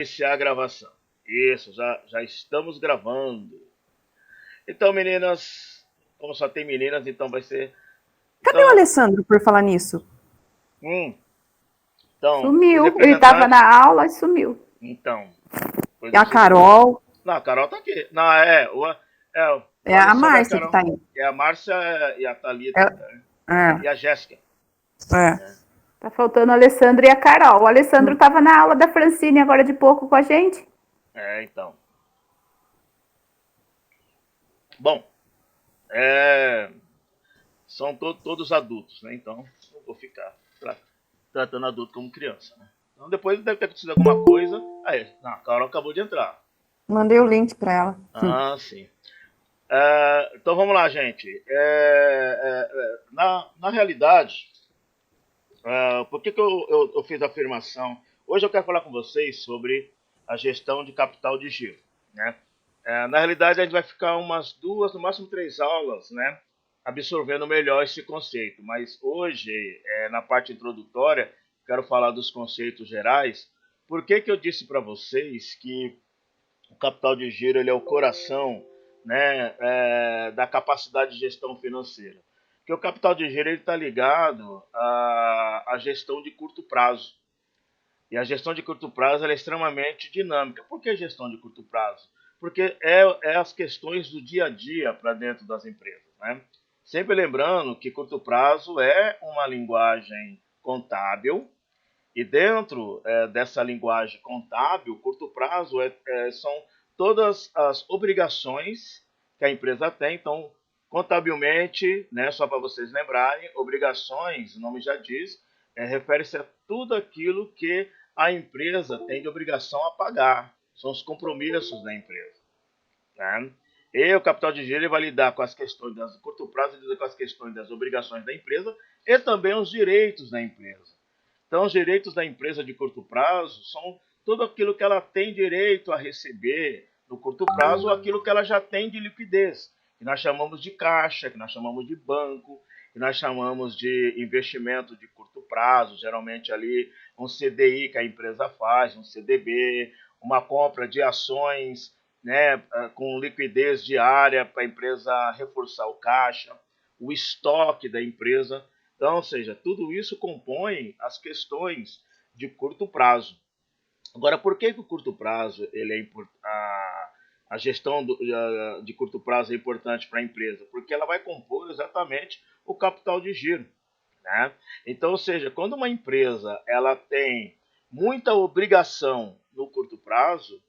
Iniciar a gravação. Isso, já estamos gravando. Então, meninas, como só tem meninas, então vai ser. Cadê o Então, Alessandro por falar nisso? hum, então os Sumiu. Ele estava representantes. na aula e sumiu. Então, pois É a os Carol, Não, a Carol tá aqui. Não, o é a Alessandro e a Márcia que Carol. tá aí. É a Márcia e a É, Thalita, né? é, E a Jéssica. é. Né? Tá faltando o Alessandro e a Carol. O Alessandro estava na aula da Francine agora de pouco com a gente. Então. Bom, é, são todos adultos, né? Então, não vou ficar tratando adulto como criança, né? Então, depois deve ter acontecido alguma coisa. Aí, não, a Carol acabou de entrar. Mandei o link pra ela. Ah, sim. Então vamos lá, gente. Na realidade, por que eu fiz a afirmação? Hoje eu quero falar com vocês sobre a gestão de capital de giro. Né? Na realidade, a gente vai ficar umas duas, no máximo três aulas, né? Absorvendo melhor esse conceito. Mas hoje, na parte introdutória, quero falar dos conceitos gerais. Por que eu disse para vocês que o capital de giro ele é o coração, né, da capacidade de gestão financeira? Porque o capital de giro está ligado à gestão de curto prazo. E a gestão de curto prazo ela é extremamente dinâmica. Por que gestão de curto prazo? Porque é as questões do dia a dia para dentro das empresas. Né? Sempre lembrando que curto prazo é uma linguagem contábil, e dentro dessa linguagem contábil, curto prazo são todas as obrigações que a empresa tem. Então, contabilmente, né, só para vocês lembrarem, obrigações, o nome já diz, refere-se a tudo aquilo que a empresa tem de obrigação a pagar. São os compromissos da empresa. Né? E o capital de giro vai lidar com as questões das curto prazo, lida com as questões das obrigações da empresa e também os direitos da empresa. Então, os direitos da empresa de curto prazo são tudo aquilo que ela tem direito a receber no curto prazo, ou aquilo que ela já tem de liquidez, que nós chamamos de caixa, que nós chamamos de banco, que nós chamamos de investimento de curto prazo, geralmente ali um CDI que a empresa faz, um CDB, uma compra de ações, né, com liquidez diária para a empresa reforçar o caixa, o estoque da empresa. Então, ou seja, tudo isso compõe as questões de curto prazo. Agora, por que o curto prazo ele a gestão de curto prazo é importante para a empresa? Porque ela vai compor exatamente o capital de giro. Né? Então, ou seja, quando uma empresa ela tem muita obrigação no curto prazo,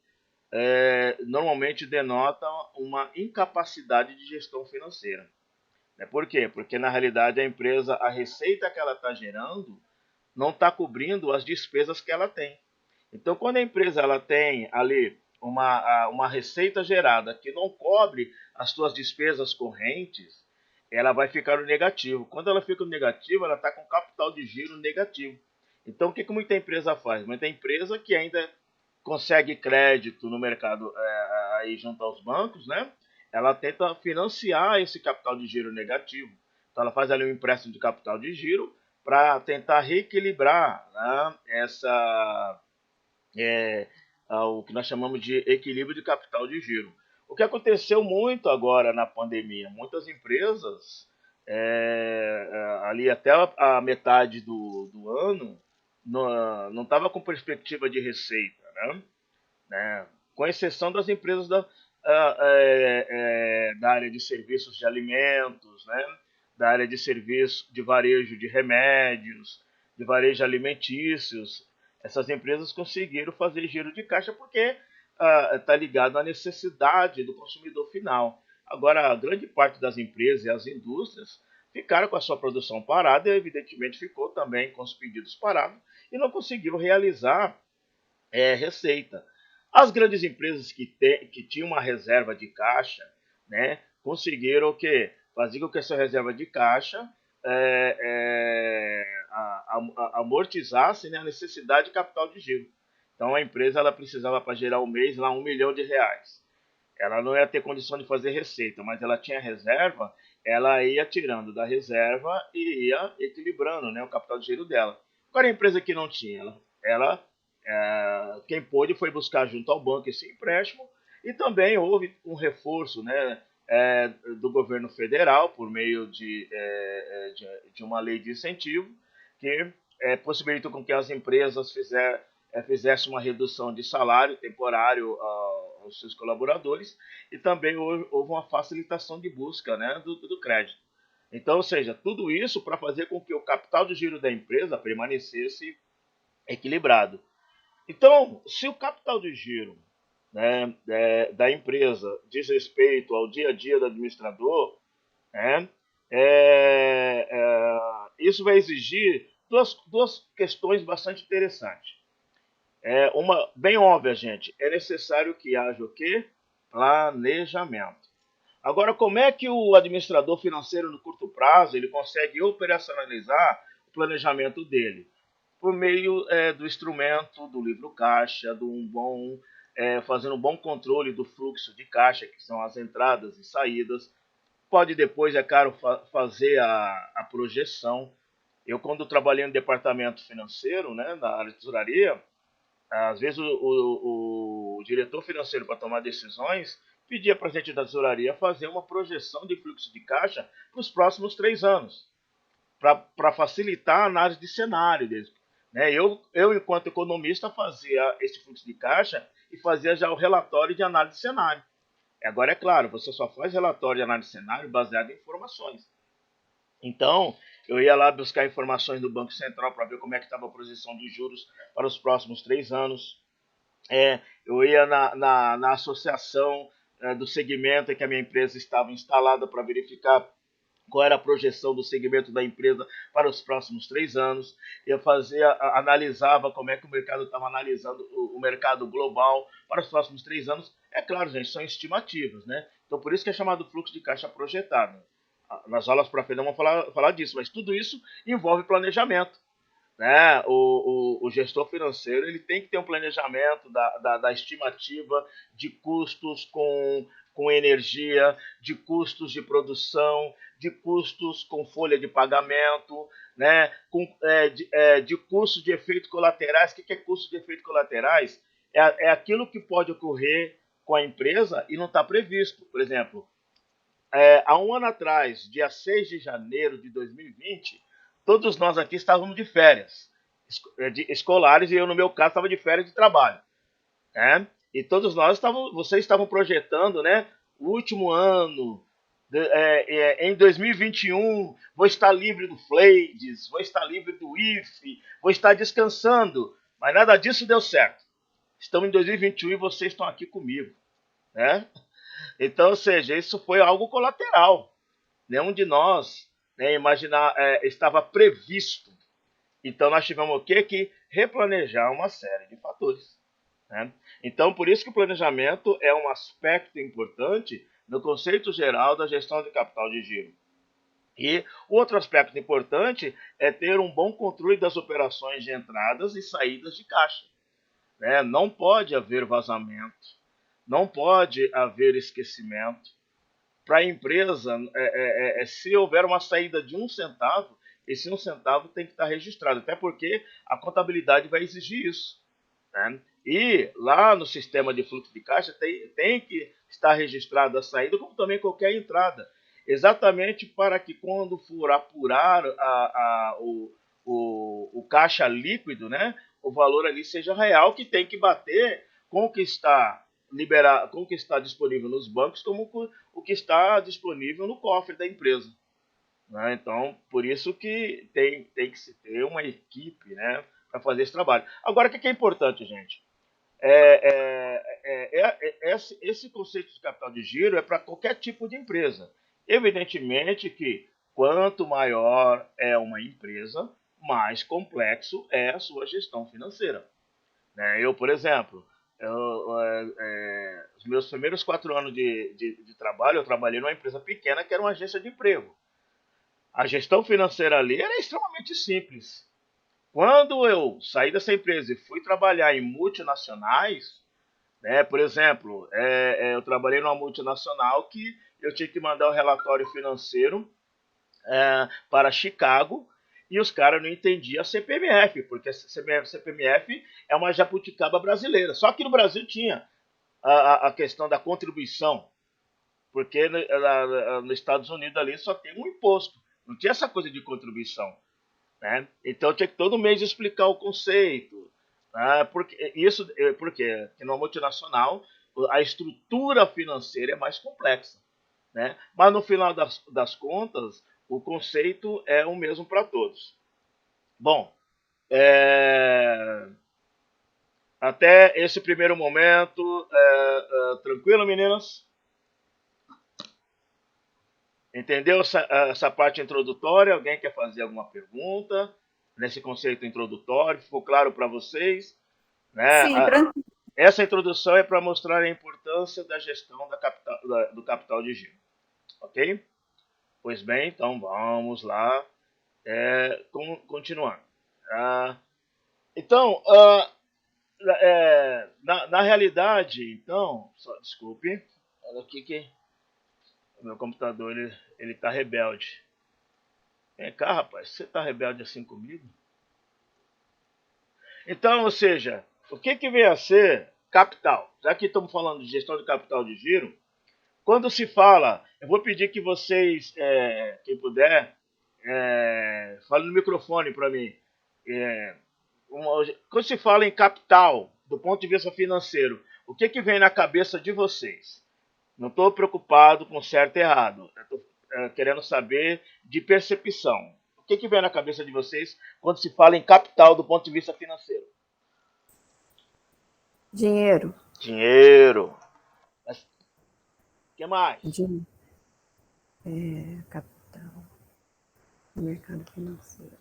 normalmente denota uma incapacidade de gestão financeira. Por quê? Porque na realidade a empresa, a receita que ela está gerando não está cobrindo as despesas que ela tem. Então, quando a empresa ela tem ali uma receita gerada que não cobre as suas despesas correntes, ela vai ficar no negativo. Quando ela fica no negativo, ela está com capital de giro negativo. Então, o que muita empresa faz? Muita empresa que ainda consegue crédito no mercado aí junto aos bancos, né? Ela tenta financiar esse capital de giro negativo. Então, ela faz ali um empréstimo de capital de giro para tentar reequilibrar, né, é, o que nós chamamos de equilíbrio de capital de giro. O que aconteceu muito agora na pandemia, muitas empresas, ali até a metade do ano, não estava com perspectiva de receita, né? Com exceção das empresas da área de serviços de alimentos, né? Da área de serviço de varejo de remédios, de varejo alimentícios. Essas empresas conseguiram fazer giro de caixa porque está ligado à necessidade do consumidor final. Agora, a grande parte das empresas e as indústrias ficaram com a sua produção parada e, evidentemente, ficou também com os pedidos parados e não conseguiram realizar receita. As grandes empresas que tinham uma reserva de caixa, né, conseguiram o quê? Fazer com que essa reserva de caixa amortizasse, né, a necessidade de capital de giro. Então a empresa ela precisava para gerar um mês lá R$ 1 milhão. Ela não ia ter condição de fazer receita, mas ela tinha reserva, ela ia tirando da reserva e ia equilibrando, né, o capital de giro dela. Agora a empresa que não tinha, ela Quem pôde foi buscar junto ao banco esse empréstimo e também houve um reforço, né, do governo federal por meio de uma lei de incentivo que possibilitou com que as empresas fizessem uma redução de salário temporário aos seus colaboradores e também houve uma facilitação de busca, né, do crédito. Então, ou seja, tudo isso para fazer com que o capital de giro da empresa permanecesse equilibrado. Então, se o capital de giro, né, da empresa diz respeito ao dia a dia do administrador, né, isso vai exigir duas questões bastante interessantes. Uma bem óbvia, gente, é necessário que haja o quê? Planejamento. Agora, como é que o administrador financeiro no curto prazo ele consegue operacionalizar o planejamento dele? Por meio do instrumento do livro caixa, fazendo um bom controle do fluxo de caixa, que são as entradas e saídas. Pode depois, é claro, fazer a projeção. Eu, quando trabalhei no departamento financeiro, né, na área de tesouraria, às vezes o diretor financeiro, para tomar decisões, pedia para a gente da tesouraria fazer uma projeção de fluxo de caixa para os próximos 3 anos, para facilitar a análise de cenário deles. Né? Eu, enquanto economista, fazia esse fluxo de caixa e fazia já o relatório de análise de cenário. Agora, é claro, você só faz relatório de análise de cenário baseado em informações. Então, eu ia lá buscar informações do Banco Central para ver como é que estava a projeção de juros para os próximos 3 anos. Eu ia na associação do segmento em que a minha empresa estava instalada para verificar qual era a projeção do segmento da empresa para os próximos 3 anos. Eu analisava como é que o mercado estava analisando o mercado global para os próximos 3 anos. É claro, gente, são estimativas, né? Então, por isso que é chamado fluxo de caixa projetado. Nas aulas para frente vamos falar disso, mas tudo isso envolve planejamento. Né? O gestor financeiro ele tem que ter um planejamento da estimativa de custos com energia, de custos de produção, de custos com folha de pagamento, né? De custos de efeitos colaterais. O que é custo de efeitos colaterais? É aquilo que pode ocorrer com a empresa e não está previsto. Por exemplo, há um ano atrás, dia 6 de janeiro de 2020, todos nós aqui estávamos de férias escolares e eu, no meu caso, estava de férias de trabalho. Né? E todos nós vocês estavam projetando, né, o último ano, em 2021, vou estar livre do Fleides, vou estar livre do IFE, vou estar descansando. Mas nada disso deu certo. Estamos em 2021 e vocês estão aqui comigo. Né? Então, ou seja, isso foi algo colateral. Nenhum de nós estava previsto. Então, nós tivemos o quê? Que replanejar uma série de fatores. Né? Então, por isso que o planejamento é um aspecto importante no conceito geral da gestão de capital de giro. E o outro aspecto importante é ter um bom controle das operações de entradas e saídas de caixa. Né? Não pode haver vazamento, não pode haver esquecimento. Para a empresa, se houver uma saída de 1 centavo, esse 1 centavo tem que estar registrado, até porque a contabilidade vai exigir isso. Né? E lá no sistema de fluxo de caixa tem que estar registrada a saída, como também qualquer entrada. Exatamente para que quando for apurar o caixa líquido, né, o valor ali seja real, que tem que bater com o que está com o que está disponível nos bancos, como o que está disponível no cofre da empresa. Né? Então, por isso que tem que se ter uma equipe, né, para fazer esse trabalho. Agora, o que é importante, gente? Esse conceito de capital de giro é para qualquer tipo de empresa. Evidentemente que quanto maior é uma empresa, mais complexo é a sua gestão financeira. Né? Eu, por exemplo, os meus primeiros 4 anos de trabalho, eu trabalhei numa empresa pequena que era uma agência de emprego. A gestão financeira ali era extremamente simples. Quando eu saí dessa empresa e fui trabalhar em multinacionais, né, por exemplo, eu trabalhei numa multinacional que eu tinha que mandar o relatório financeiro para Chicago E os caras não entendiam a CPMF, porque a CPMF é uma jabuticaba brasileira. Só que no Brasil tinha a questão da contribuição, porque nos Estados Unidos ali só tem um imposto, não tinha essa coisa de contribuição, né? Então tinha que todo mês explicar o conceito, né? Porque numa multinacional a estrutura financeira é mais complexa, né? Mas no final das contas o conceito é o mesmo para todos. Bom, é, até esse primeiro momento, tranquilo, meninas? Entendeu essa parte introdutória? Alguém quer fazer alguma pergunta nesse conceito introdutório? Ficou claro para vocês? Né? Sim, tranquilo. Essa introdução é para mostrar a importância da gestão do capital de giro. Ok? Pois bem, então vamos lá continuar. Então, na realidade, então, desculpe, olha aqui que o meu computador ele tá rebelde. Vem cá, rapaz, você tá rebelde assim comigo? Então, ou seja, o que vem a ser capital? Já que estamos falando de gestão de capital de giro, quando se fala, eu vou pedir que vocês, quem puder, fale no microfone para mim. Quando se fala em capital, do ponto de vista financeiro, o que vem na cabeça de vocês? Não estou preocupado com certo e errado. Estou querendo saber de percepção. O que vem na cabeça de vocês quando se fala em capital do ponto de vista financeiro? Dinheiro. Dinheiro. Mas, o que mais? Capital. Mercado financeiro.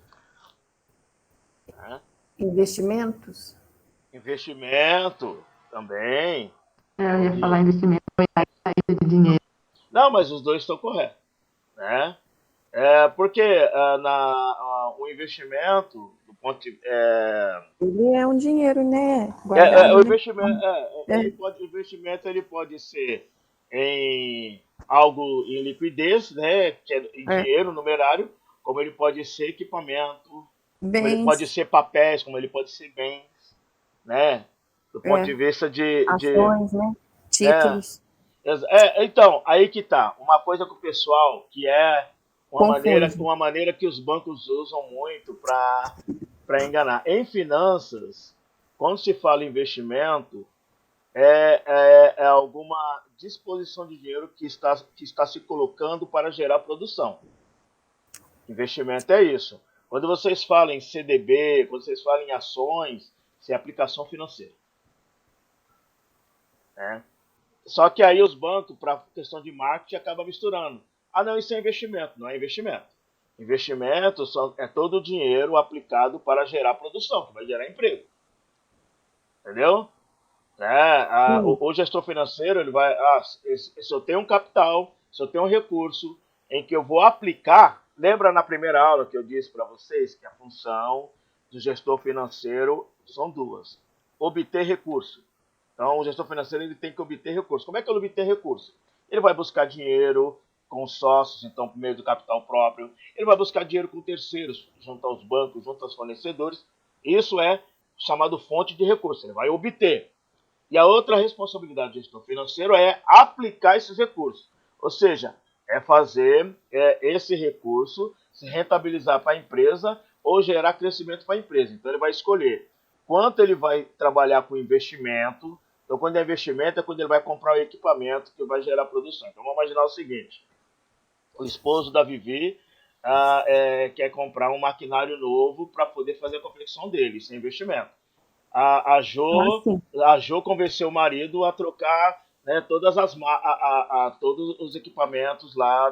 Ah, Investimentos. investimento também. Eu ia falar investimento, foi a saída de dinheiro. Não, mas os dois estão corretos, né? Porque o investimento, do ponto de, Ele é um dinheiro, né? Guardado, o né? investimento, o investimento ele pode ser em algo em liquidez, né, que é em dinheiro, numerário, como ele pode ser equipamento, como ele pode Bens, ser papéis, como ele pode ser bens, né? Do ponto de vista ações, né? é, Títulos. então, aí que tá. Uma coisa que o pessoal, que é Confunde. uma maneira que os bancos usam muito para enganar. Em finanças, quando se fala em investimento, é alguma disposição de dinheiro que está se colocando para gerar produção. Investimento é isso. Quando vocês falam em CDB, quando vocês falam em ações, isso é aplicação financeira, né? Só que aí os bancos, para questão de marketing, acabam misturando. Ah, não, isso é investimento. Não é investimento. Investimento é todo o dinheiro aplicado para gerar produção, que vai gerar emprego. Entendeu? O gestor financeiro, ele vai... se eu tenho um capital, se eu tenho um recurso em que eu vou aplicar... Lembra na primeira aula que eu disse para vocês que a função do gestor financeiro são duas. Obter recurso. Então, o gestor financeiro ele tem que obter recursos. Como é que ele obter recurso? Ele vai buscar dinheiro com sócios, então, por meio do capital próprio. Ele vai buscar dinheiro com terceiros, junto aos bancos, junto aos fornecedores. Isso é chamado fonte de recurso. Ele vai obter. E a outra responsabilidade do gestor financeiro é aplicar esses recursos. Ou seja, é fazer esse recurso se rentabilizar para a empresa ou gerar crescimento para a empresa. Então, ele vai escolher quanto ele vai trabalhar com investimento. Então, quando é investimento, é quando ele vai comprar o equipamento que vai gerar produção. Então, vamos imaginar o seguinte. O esposo da Vivi quer comprar um maquinário novo para poder fazer a confecção dele. Isso é investimento. A Jo convenceu o marido a trocar, né, todos os equipamentos lá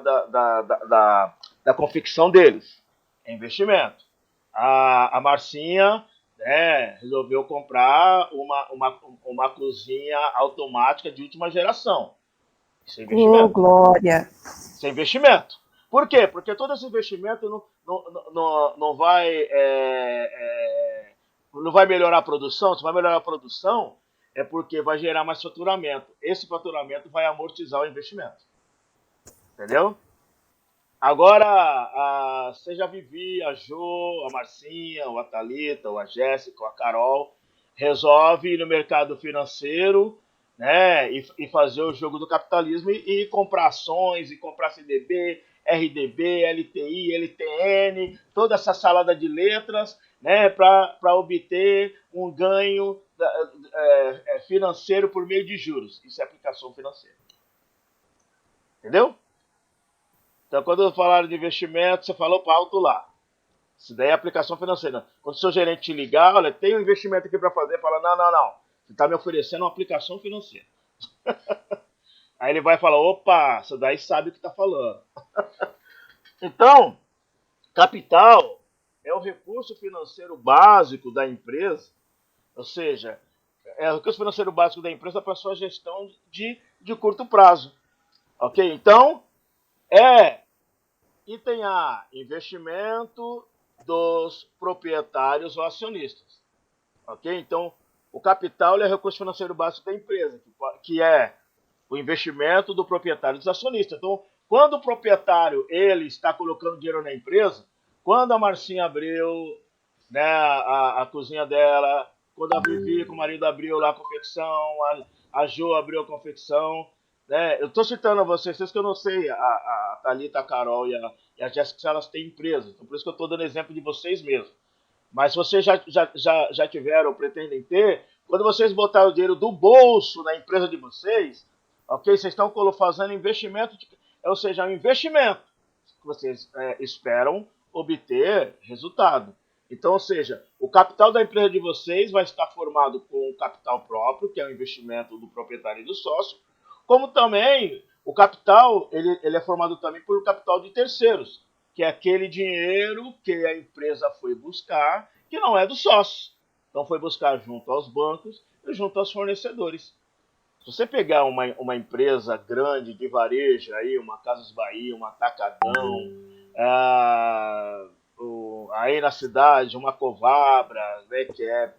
da confecção deles. É investimento. A Marcinha, né, resolveu comprar uma cozinha automática de última geração. Isso é investimento. Oh, glória! Isso é investimento. Por quê? Porque todo esse investimento não vai melhorar a produção. Se vai melhorar a produção, é porque vai gerar mais faturamento. Esse faturamento vai amortizar o investimento. Entendeu? Agora, seja a Vivi, a Jo, a Marcinha, ou a Thalita, ou a Jéssica, ou a Carol, resolve ir no mercado financeiro, né, e fazer o jogo do capitalismo e comprar ações, e comprar CDB, RDB, LTI, LTN, toda essa salada de letras, né, para obter um ganho financeiro por meio de juros. Isso é aplicação financeira. Entendeu? Então, quando falaram de investimento, você falou para alto lá. Isso daí é aplicação financeira. Quando o seu gerente te ligar, olha, tem um investimento aqui para fazer, fala, não, não, não. Você está me oferecendo uma aplicação financeira. Aí ele vai falar, opa, isso daí sabe o que está falando. Então, capital é o recurso financeiro básico da empresa, ou seja, é o recurso financeiro básico da empresa para sua gestão de curto prazo. Ok? Então, item A, investimento dos proprietários ou acionistas. Ok? Então, o capital é o recurso financeiro básico da empresa, que é o investimento do proprietário dos acionistas. Então, quando o proprietário ele está colocando dinheiro na empresa, quando a Marcinha abriu, né, a cozinha dela, quando a Vivi com o marido abriu lá a confecção, a Jo abriu a confecção, né? Eu estou citando a vocês que eu não sei, a Thalita, a Carol e a Jéssica, se elas têm empresas. Então, por isso que eu estou dando exemplo de vocês mesmos. Mas se vocês já tiveram ou pretendem ter, quando vocês botarem o dinheiro do bolso na empresa de vocês, ok? Vocês estão fazendo investimento, ou seja, um investimento que vocês esperam obter resultado. Então, ou seja, o capital da empresa de vocês vai estar formado com o capital próprio, que é o investimento do proprietário e do sócio, como também o capital ele é formado também por capital de terceiros, que é aquele dinheiro que a empresa foi buscar, que não é do sócio. Então foi buscar junto aos bancos e junto aos fornecedores. Se você pegar uma empresa grande de varejo, aí, uma Casas Bahia, uma Atacadão, aí na cidade, uma Covabra, né, que é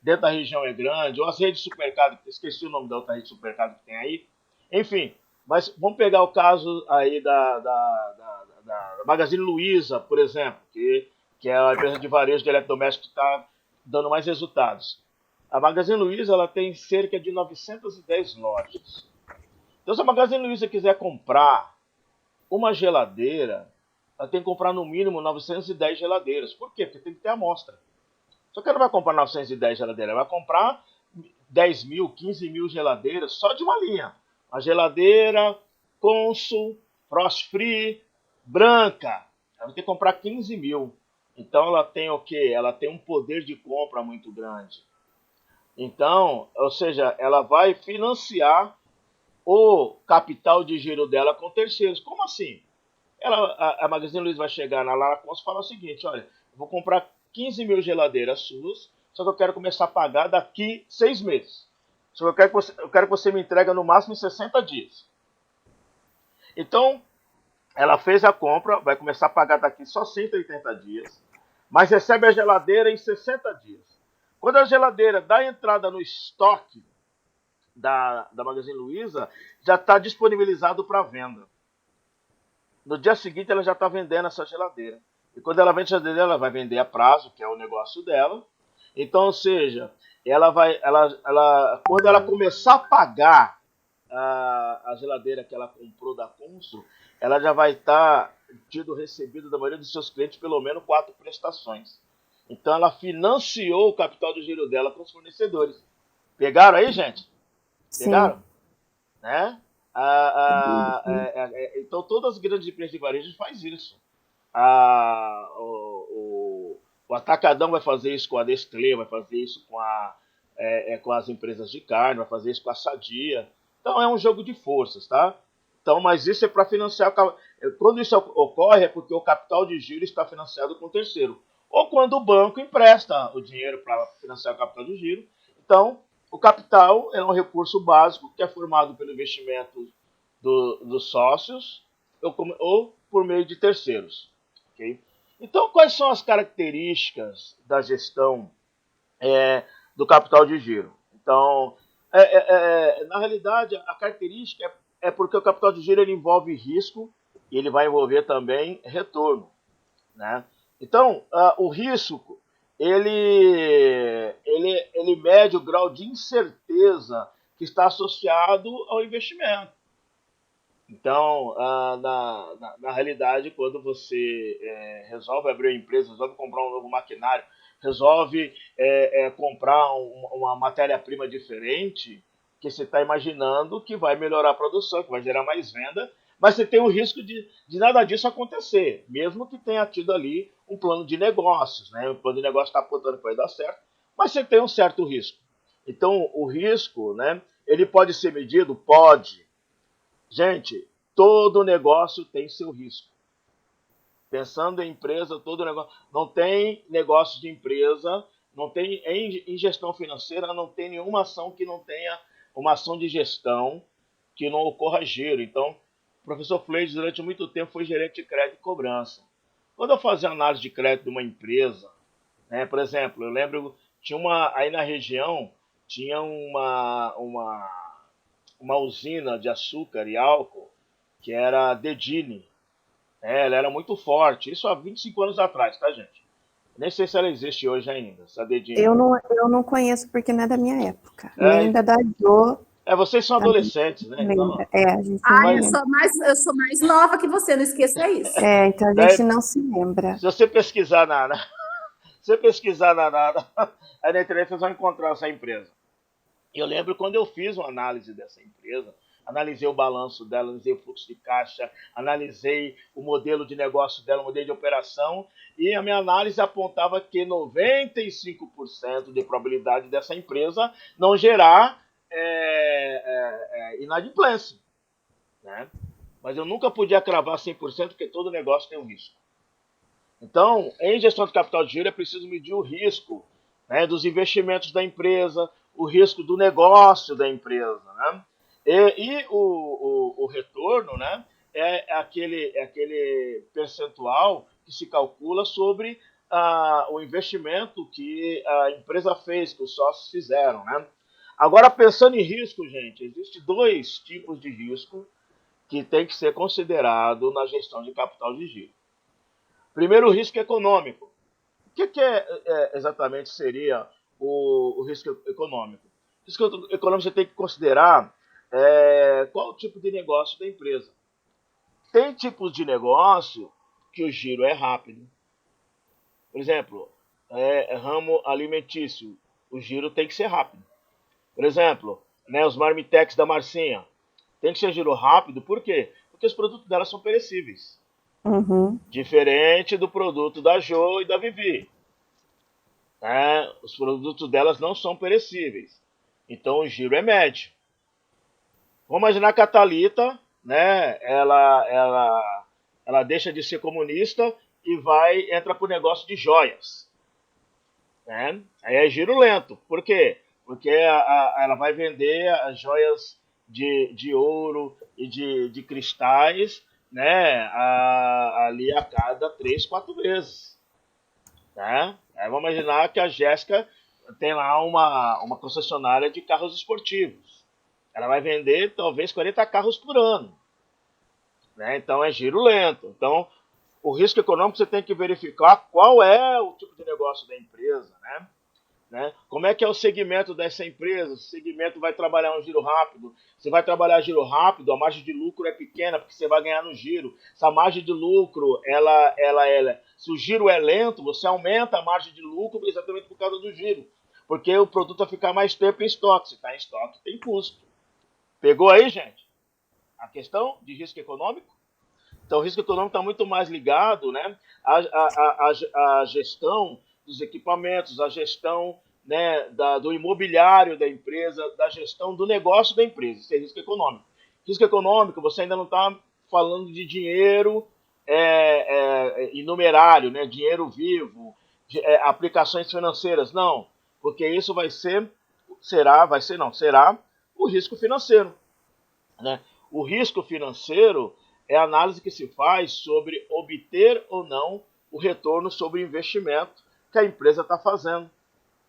dentro da região é grande, ou as redes de supermercado, esqueci o nome da outra rede de supermercado que tem aí. Enfim, mas vamos pegar o caso aí da Magazine Luiza, por exemplo, que é a empresa de varejo de eletrodomésticos que está dando mais resultados. A Magazine Luiza ela tem cerca de 910 lojas. Então, se a Magazine Luiza quiser comprar uma geladeira, ela tem que comprar no mínimo 910 geladeiras. Por quê? Porque tem que ter amostra. Só que ela não vai comprar 910 geladeiras, ela vai comprar 10 mil, 15 mil geladeiras só de uma linha. A geladeira Consul, Frost Free, branca. Ela vai ter que comprar 15 mil. Então ela tem o quê? Ela tem um poder de compra muito grande. Então, ou seja, ela vai financiar o capital de giro dela com terceiros. Como assim? A Magazine Luiza vai chegar na Lara Consul e falar o seguinte, olha, eu vou comprar 15 mil geladeiras suas, só que eu quero começar a pagar daqui 6 meses. Só que eu quero que você me entregue no máximo em 60 dias. Então, ela fez a compra, vai começar a pagar daqui só 180 dias, mas recebe a geladeira em 60 dias. Quando a geladeira dá entrada no estoque da Magazine Luiza, já está disponibilizado para venda. No dia seguinte, ela já está vendendo essa geladeira. E quando ela vende a geladeira, ela vai vender a prazo, que é o negócio dela. Então, ou seja, quando ela começar a pagar a geladeira que ela comprou da Consul, ela já vai estar tido recebido da maioria dos seus clientes pelo menos 4 prestações. Então, ela financiou o capital de giro dela com os fornecedores. Pegaram aí, gente? Pegaram? Sim. Né? Então, todas as grandes empresas de varejo fazem isso. O Atacadão vai fazer isso com a Nestlé, vai fazer isso com as empresas de carne, vai fazer isso com a Sadia. Então, é um jogo de forças, tá? Então, mas isso é para financiar. Quando isso ocorre, é porque o capital de giro está financiado com o terceiro. Ou quando o banco empresta o dinheiro para financiar o capital de giro. Então, o capital é um recurso básico que é formado pelo investimento dos sócios ou por meio de terceiros. Okay? Então, quais são as características da gestão do capital de giro? Então, na realidade, a característica é porque o capital de giro ele envolve risco e ele vai envolver também retorno, né? Então, o risco, ele mede o grau de incerteza que está associado ao investimento. Então, na realidade, quando você resolve abrir uma empresa, resolve comprar um novo maquinário, resolve comprar uma matéria-prima diferente, que você está imaginando que vai melhorar a produção, que vai gerar mais venda, mas você tem o risco de nada disso acontecer, mesmo que tenha tido ali um plano de negócios, né? O plano de negócio está apontando que vai dar certo, mas você tem um certo risco. Então, o risco, né, ele pode ser medido? Pode. Gente, todo negócio tem seu risco. Pensando em empresa, todo negócio. Não tem negócio de empresa, não tem em gestão financeira, não tem nenhuma ação que não tenha uma ação de gestão que não ocorra giro. Então, o professor Fleides, durante muito tempo, foi gerente de crédito e cobrança. Quando eu fazia análise de crédito de uma empresa, né, por exemplo, eu lembro, aí na região, tinha uma usina de açúcar e álcool que era a Dedini. Ela era muito forte. Isso há 25 anos atrás, tá, gente? Nem sei se ela existe hoje ainda, essa Dedini. Eu não conheço porque não é da minha época. É, Nem da Jo. vocês são A gente adolescentes, né? não Então, lembra. A gente não Ah, mas, lembra. eu sou mais nova que você, não esqueça isso. Então a daí, gente não se lembra. se você pesquisar se você pesquisar aí na internet, vocês vão encontrar essa empresa. Eu lembro quando eu fiz uma análise dessa empresa, analisei o balanço dela, analisei o fluxo de caixa, analisei o modelo de negócio dela, o modelo de operação, e a minha análise apontava que 95% de probabilidade dessa empresa não gerar inadimplência, né? Mas eu nunca podia cravar 100% porque todo negócio tem um risco. Então, em gestão de capital de giro é preciso medir o risco, né, dos investimentos da empresa, o risco do negócio da empresa, né? E o retorno, né, é aquele percentual que se calcula sobre o investimento que a empresa fez, que os sócios fizeram, né? Agora, pensando em risco, gente, existem dois tipos de risco que tem que ser considerado na gestão de capital de giro. Primeiro, o risco econômico. O que exatamente seria o risco econômico? O risco econômico você tem que considerar qual o tipo de negócio da empresa. Tem tipos de negócio que o giro é rápido. Por exemplo, ramo alimentício, o giro tem que ser rápido. Por exemplo, né, os marmitex da Marcinha, tem que ser giro rápido, por quê? Porque os produtos dela são perecíveis. Uhum. Diferente do produto da Jo e da Vivi. Né? Os produtos delas não são perecíveis. Então o giro é médio. Vamos imaginar que a Thalita, né, ela deixa de ser comunista e entra para o negócio de joias. Né? Aí é giro lento. Por quê? Porque ela vai vender as joias de ouro e de cristais, né, ali a cada 3, 4 vezes. Né? Aí vamos imaginar que a Jéssica tem lá uma concessionária de carros esportivos. Ela vai vender talvez 40 carros por ano. Né? Então é giro lento. Então, o risco econômico você tem que verificar qual é o tipo de negócio da empresa, né? Como é que é o segmento dessa empresa? O segmento vai trabalhar um giro rápido. Você vai trabalhar giro rápido, a margem de lucro é pequena porque você vai ganhar no giro. Se a margem de lucro, se o giro é lento, você aumenta a margem de lucro exatamente por causa do giro. Porque o produto vai ficar mais tempo em estoque. Se está em estoque, tem custo. Pegou aí, gente? A questão de risco econômico? Então, o risco econômico está muito mais ligado, né, à gestão dos equipamentos, à gestão, né, do imobiliário da empresa, da gestão do negócio da empresa. Isso é risco econômico. Risco econômico, você ainda não está falando de dinheiro em numerário, né, dinheiro vivo, aplicações financeiras. Não, porque isso será o risco financeiro. Né? O risco financeiro é a análise que se faz sobre obter ou não o retorno sobre o investimento que a empresa está fazendo.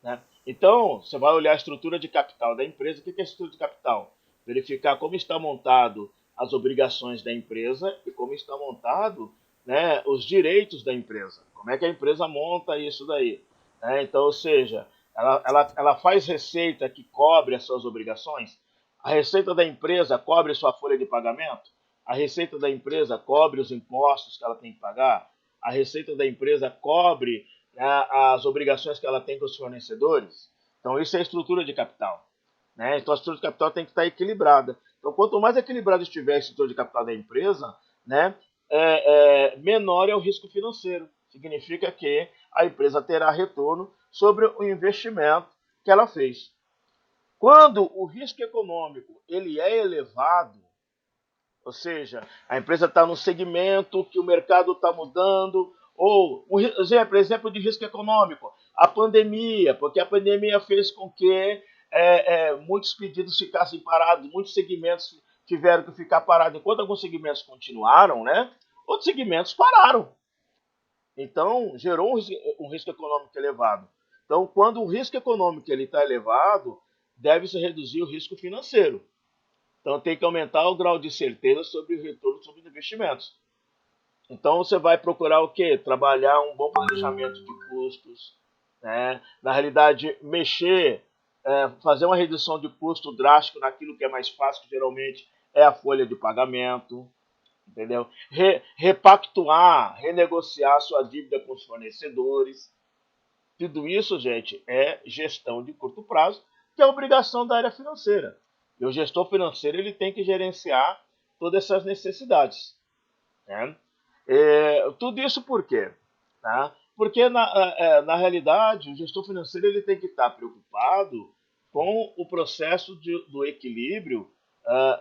Né? Então, você vai olhar a estrutura de capital da empresa. O que é a estrutura de capital? Verificar como está montado as obrigações da empresa e como está montado, né, os direitos da empresa. Como é que a empresa monta isso daí? Né? Então, ou seja, ela faz receita que cobre as suas obrigações. A receita da empresa cobre sua folha de pagamento. A receita da empresa cobre os impostos que ela tem que pagar. A receita da empresa cobre, né, as obrigações que ela tem com os fornecedores. Então, isso é a estrutura de capital. Né? Então, a estrutura de capital tem que estar equilibrada. Então, quanto mais equilibrado estiver a estrutura de capital da empresa, né, menor é o risco financeiro. Significa que a empresa terá retorno sobre o investimento que ela fez. Quando o risco econômico ele é elevado, ou seja, a empresa está no segmento que o mercado está mudando, ou, por exemplo, de risco econômico, a pandemia, porque a pandemia fez com que muitos pedidos ficassem parados, muitos segmentos tiveram que ficar parados, enquanto alguns segmentos continuaram, né? Outros segmentos pararam. Então, gerou um risco econômico elevado. Então, quando o risco econômico está elevado, deve-se reduzir o risco financeiro. Então, tem que aumentar o grau de certeza sobre o retorno sobre os investimentos. Então, você vai procurar o quê? Trabalhar um bom planejamento de custos. Né? Na realidade, fazer uma redução de custo drástico naquilo que é mais fácil, que geralmente é a folha de pagamento. Entendeu? Repactuar, renegociar sua dívida com os fornecedores. Tudo isso, gente, é gestão de curto prazo, que é obrigação da área financeira. E o gestor financeiro ele tem que gerenciar todas essas necessidades. Né? Tudo isso por quê? Tá? Porque, na realidade, o gestor financeiro ele tem que estar preocupado com o processo do equilíbrio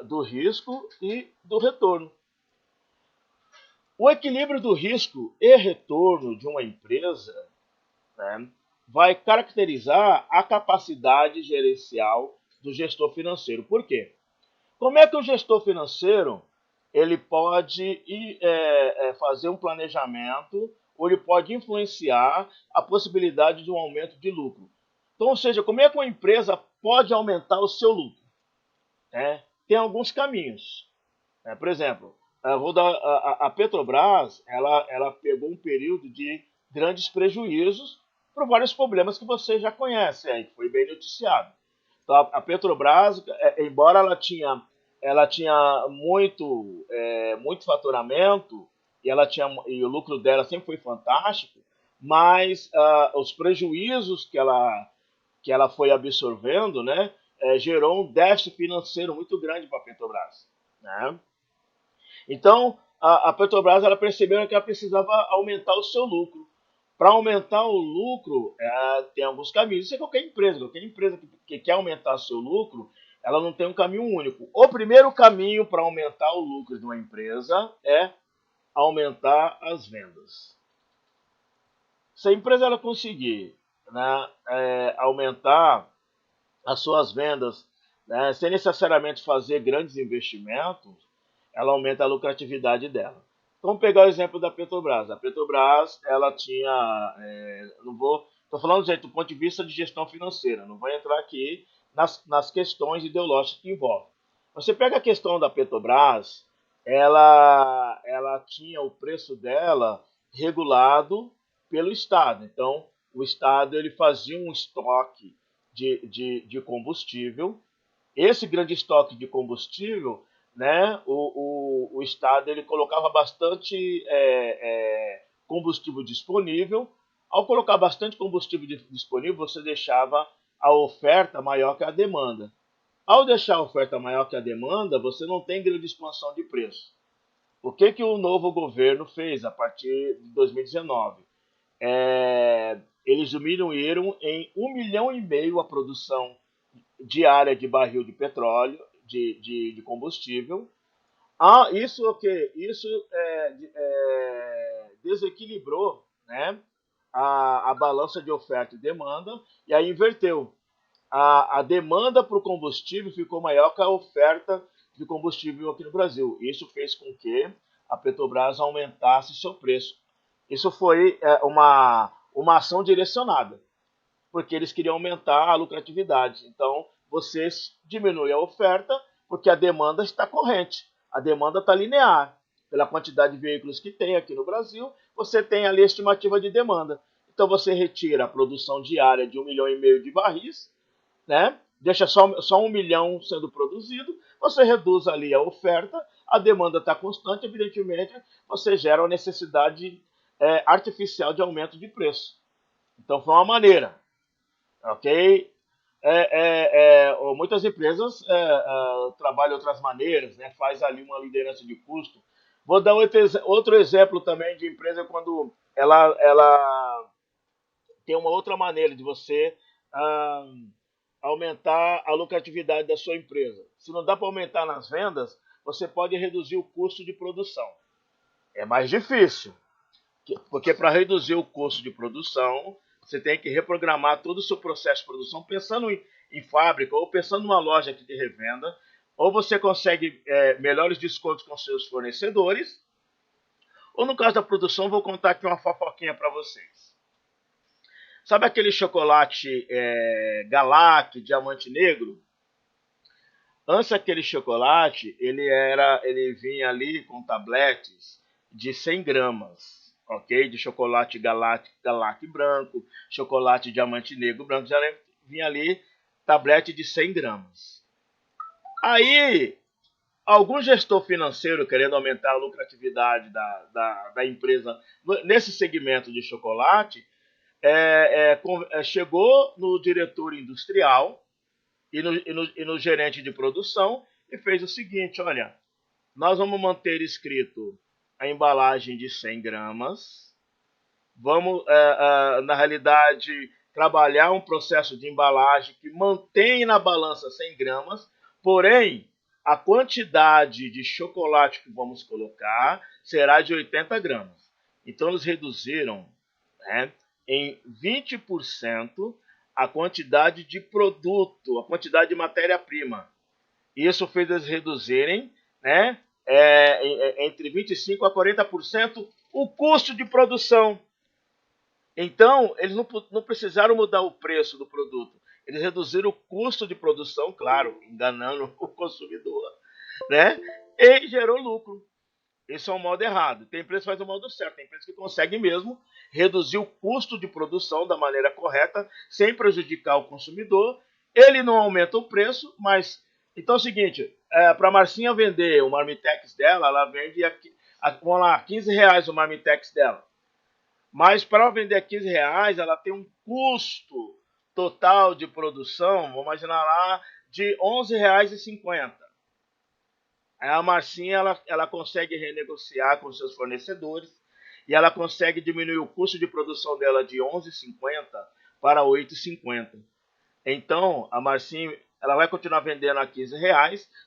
do risco e do retorno. O equilíbrio do risco e retorno de uma empresa, né, vai caracterizar a capacidade gerencial do gestor financeiro. Por quê? Como é que o gestor financeiro ele pode fazer um planejamento ou ele pode influenciar a possibilidade de um aumento de lucro? Então, ou seja, como é que uma empresa pode aumentar o seu lucro? Tem alguns caminhos. Por exemplo, a Petrobras ela pegou um período de grandes prejuízos por vários problemas que você já conhece, que foi bem noticiado. Então, a Petrobras, embora ela tinha muito faturamento e o lucro dela sempre foi fantástico, mas os prejuízos que ela foi absorvendo, né, gerou um déficit financeiro muito grande para a Petrobras. Né? Então, a Petrobras ela percebeu que ela precisava aumentar o seu lucro. Para aumentar o lucro, tem alguns caminhos. Isso é qualquer empresa que quer aumentar o seu lucro, ela não tem um caminho único. O primeiro caminho para aumentar o lucro de uma empresa é aumentar as vendas. Se a empresa ela conseguir, né, aumentar as suas vendas, né, sem necessariamente fazer grandes investimentos, ela aumenta a lucratividade dela. Então, vamos pegar o exemplo da Petrobras. A Petrobras, ela tinha, estou falando, gente, do ponto de vista de gestão financeira, não vou entrar aqui nas questões ideológicas que envolvem. Você pega a questão da Petrobras, ela tinha o preço dela regulado pelo Estado. Então, o Estado ele fazia um estoque de combustível. Esse grande estoque de combustível, né, o Estado ele colocava bastante combustível disponível. Ao colocar bastante combustível disponível, você deixava a oferta maior que a demanda. Ao deixar a oferta maior que a demanda, você não tem grande expansão de preço. O que o novo governo fez a partir de 2019? Eles diminuíram em 1,5 milhão a produção diária de barril de petróleo, de combustível. Isso desequilibrou, né, a balança de oferta e demanda, e aí inverteu. A demanda por combustível ficou maior que a oferta de combustível aqui no Brasil. Isso fez com que a Petrobras aumentasse seu preço. Isso foi uma ação direcionada, porque eles queriam aumentar a lucratividade. Então, você diminui a oferta porque a demanda está corrente. A demanda está linear. Pela quantidade de veículos que tem aqui no Brasil, você tem ali a estimativa de demanda. Então você retira a produção diária de 1,5 milhão de barris, né? Deixa só 1 milhão sendo produzido, você reduz ali a oferta, a demanda está constante, evidentemente você gera uma necessidade artificial de aumento de preço. Então foi uma maneira, ok? Muitas empresas trabalham de outras maneiras, né? Faz ali uma liderança de custo. Vou dar outro exemplo também de empresa quando ela tem uma outra maneira de você ah, aumentar a lucratividade da sua empresa. Se não dá para aumentar nas vendas, você pode reduzir o custo de produção. É mais difícil, porque para reduzir o custo de produção, você tem que reprogramar todo o seu processo de produção, pensando em fábrica ou pensando numa loja aqui de revenda, ou você consegue melhores descontos com seus fornecedores, ou no caso da produção, vou contar aqui uma fofoquinha para vocês. Sabe aquele chocolate Galac, diamante negro? Antes aquele chocolate, ele vinha ali com tabletes de 100 gramas, ok? De chocolate Galac branco, chocolate diamante negro branco, já vinha ali tablete de 100 gramas. Aí, algum gestor financeiro querendo aumentar a lucratividade da empresa nesse segmento de chocolate, chegou no diretor industrial e no gerente de produção e fez o seguinte: olha, nós vamos manter escrito a embalagem de 100 gramas, vamos, na realidade, trabalhar um processo de embalagem que mantém na balança 100 gramas, porém, a quantidade de chocolate que vamos colocar será de 80 gramas. Então, eles reduziram, né, em 20% a quantidade de produto, a quantidade de matéria-prima. Isso fez eles reduzirem, né, entre 25% a 40% o custo de produção. Então, eles não precisaram mudar o preço do produto. Eles reduziram o custo de produção, claro, enganando o consumidor, né? E gerou lucro. Esse é um modo errado. Tem empresa que faz o modo certo. Tem empresa que consegue mesmo reduzir o custo de produção da maneira correta, sem prejudicar o consumidor. Ele não aumenta o preço, mas... Então é o seguinte, para a Marcinha vender o Marmitex dela, ela vende, vamos lá, R$ 15 o Marmitex dela. Mas para vender a R$ 15, ela tem um custo total de produção, vamos imaginar lá, de R$ 11,50. Aí a Marcinha ela consegue renegociar com seus fornecedores e ela consegue diminuir o custo de produção dela de 11,50 para 8,50. Então a Marcinha ela vai continuar vendendo a R$ 15,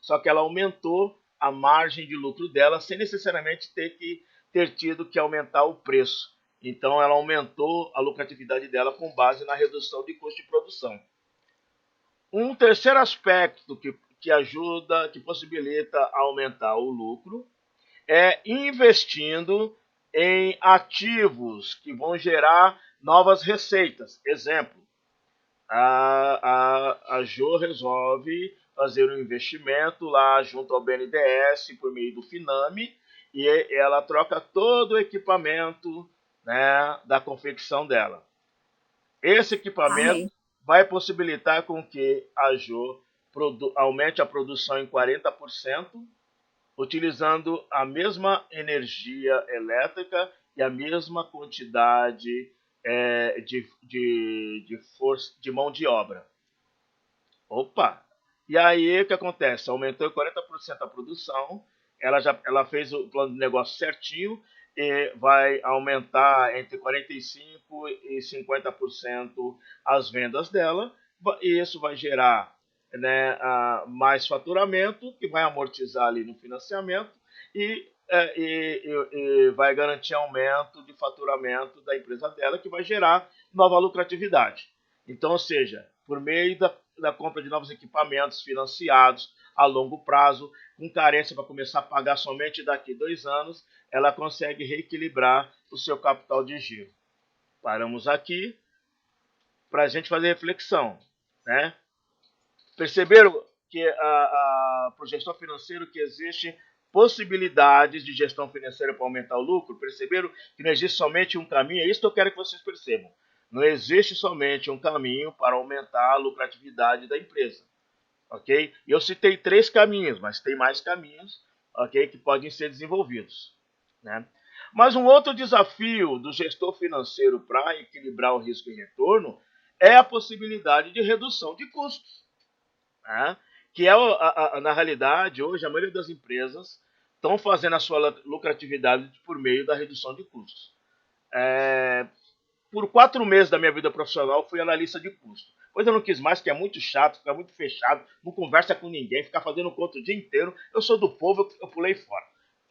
só que ela aumentou a margem de lucro dela sem necessariamente ter tido que aumentar o preço. Então ela aumentou a lucratividade dela com base na redução de custo de produção. Um terceiro aspecto que ajuda, que possibilita aumentar o lucro, é investindo em ativos que vão gerar novas receitas. Exemplo, a Jo resolve fazer um investimento lá junto ao BNDES por meio do Finame e ela troca todo o equipamento, né, da confecção dela. Esse equipamento Amém. vai possibilitar com que a Jo aumente a produção em 40%, utilizando a mesma energia elétrica e a mesma quantidade de força de mão de obra. Opa! E aí o que acontece? Aumentou em 40% a produção, ela fez o plano de negócio certinho e vai aumentar entre 45% e 50% as vendas dela, e isso vai gerar, né, mais faturamento, que vai amortizar ali no financiamento e vai garantir aumento de faturamento da empresa dela, que vai gerar nova lucratividade. Então, ou seja, por meio da compra de novos equipamentos financiados a longo prazo, com carência para começar a pagar somente daqui 2 anos, ela consegue reequilibrar o seu capital de giro. Paramos aqui para a gente fazer reflexão, né? Perceberam que para o gestor financeiro que existe possibilidades de gestão financeira para aumentar o lucro. Perceberam que não existe somente um caminho? É isso que eu quero que vocês percebam. Não existe somente um caminho para aumentar a lucratividade da empresa. Ok? Eu citei 3 caminhos, mas tem mais caminhos, ok, que podem ser desenvolvidos, né? Mas um outro desafio do gestor financeiro para equilibrar o risco e retorno é a possibilidade de redução de custos, né? Que é, na realidade, hoje a maioria das empresas estão fazendo a sua lucratividade por meio da redução de custos. Por 4 meses da minha vida profissional, fui analista de custo. Pois eu não quis mais, que é muito chato, fica muito fechado, não conversa com ninguém, ficar fazendo conta o dia inteiro. Eu sou do povo, eu pulei fora.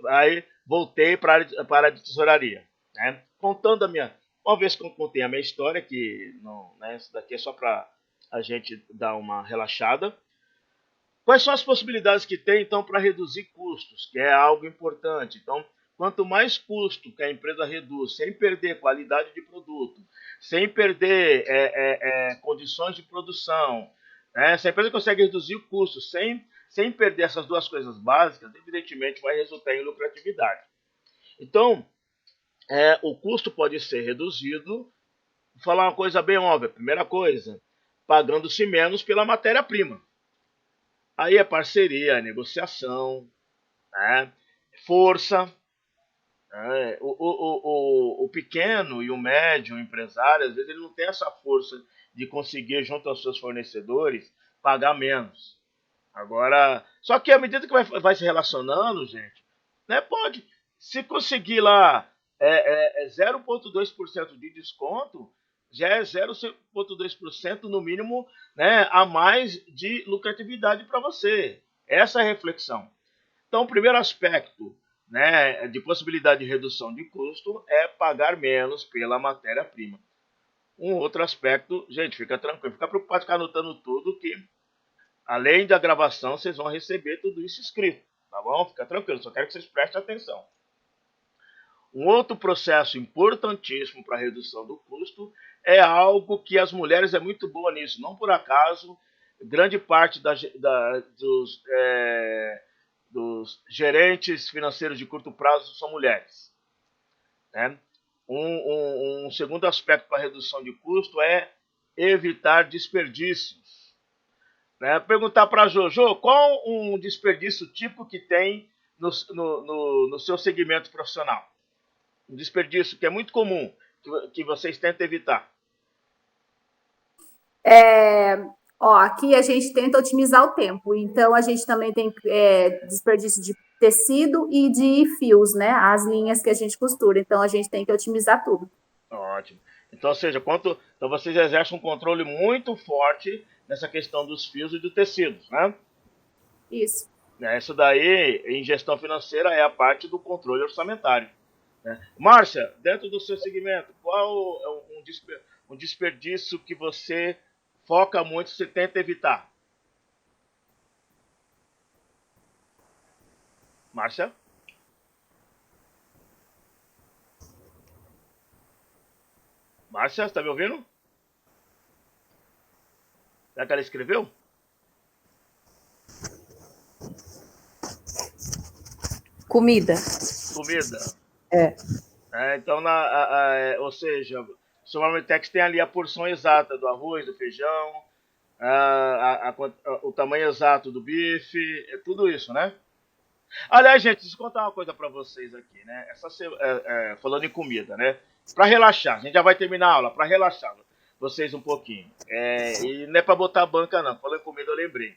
Aí voltei para a área de tesouraria, né? Contando a minha... Uma vez que eu contei a minha história, que não, né, isso daqui é só para a gente dar uma relaxada. Quais são as possibilidades que tem, então, para reduzir custos, que é algo importante? Então, quanto mais custo que a empresa reduz, sem perder qualidade de produto, sem perder condições de produção, né? Se a empresa consegue reduzir o custo sem perder essas duas coisas básicas, evidentemente vai resultar em lucratividade. Então, o custo pode ser reduzido. Vou falar uma coisa bem óbvia. Primeira coisa, pagando-se menos pela matéria-prima. Aí é parceria, é negociação, né? Força. Né? O pequeno e o médio empresário, às vezes, ele não tem essa força de conseguir, junto aos seus fornecedores, pagar menos. Agora, só que à medida que vai se relacionando, gente, né, pode. Se conseguir lá 0,2% de desconto, já é 0,2% no mínimo, né, a mais de lucratividade para você. Essa é a reflexão. Então, o primeiro aspecto, né, de possibilidade de redução de custo é pagar menos pela matéria-prima. Um outro aspecto, gente, fica tranquilo, fica preocupado de ficar anotando tudo, que além da gravação, vocês vão receber tudo isso escrito, tá bom? Fica tranquilo, só quero que vocês prestem atenção. Um outro processo importantíssimo para a redução do custo é algo que as mulheres é muito boa nisso. Não por acaso, grande parte dos gerentes financeiros de curto prazo são mulheres, né? Um segundo aspecto para a redução de custo é evitar desperdícios, né? Perguntar para a Jojo qual um desperdício típico que tem no seu segmento profissional. Um desperdício que é muito comum, que vocês tentam evitar. Aqui a gente tenta otimizar o tempo, então a gente também tem desperdício de tecido e de fios, né? As linhas que a gente costura, então a gente tem que otimizar tudo. Ótimo. Então, ou seja, então vocês exercem um controle muito forte nessa questão dos fios e dos tecidos, né? Isso. Isso daí, em gestão financeira, é a parte do controle orçamentário, né? Márcia, dentro do seu segmento, qual é um desperdício que você foca muito, você tenta evitar? Márcia? Márcia, está me ouvindo? Será que ela escreveu? Comida. Comida. É. Então, ou seja, o seu Marmitex tem ali a porção exata do arroz, do feijão, o tamanho exato do bife, é tudo isso, né? Aliás, gente, deixa eu contar uma coisa para vocês aqui, né? Falando em comida, né? Para relaxar, a gente já vai terminar a aula, para relaxar vocês um pouquinho. E não é para botar a banca, não. Falando em comida, eu lembrei.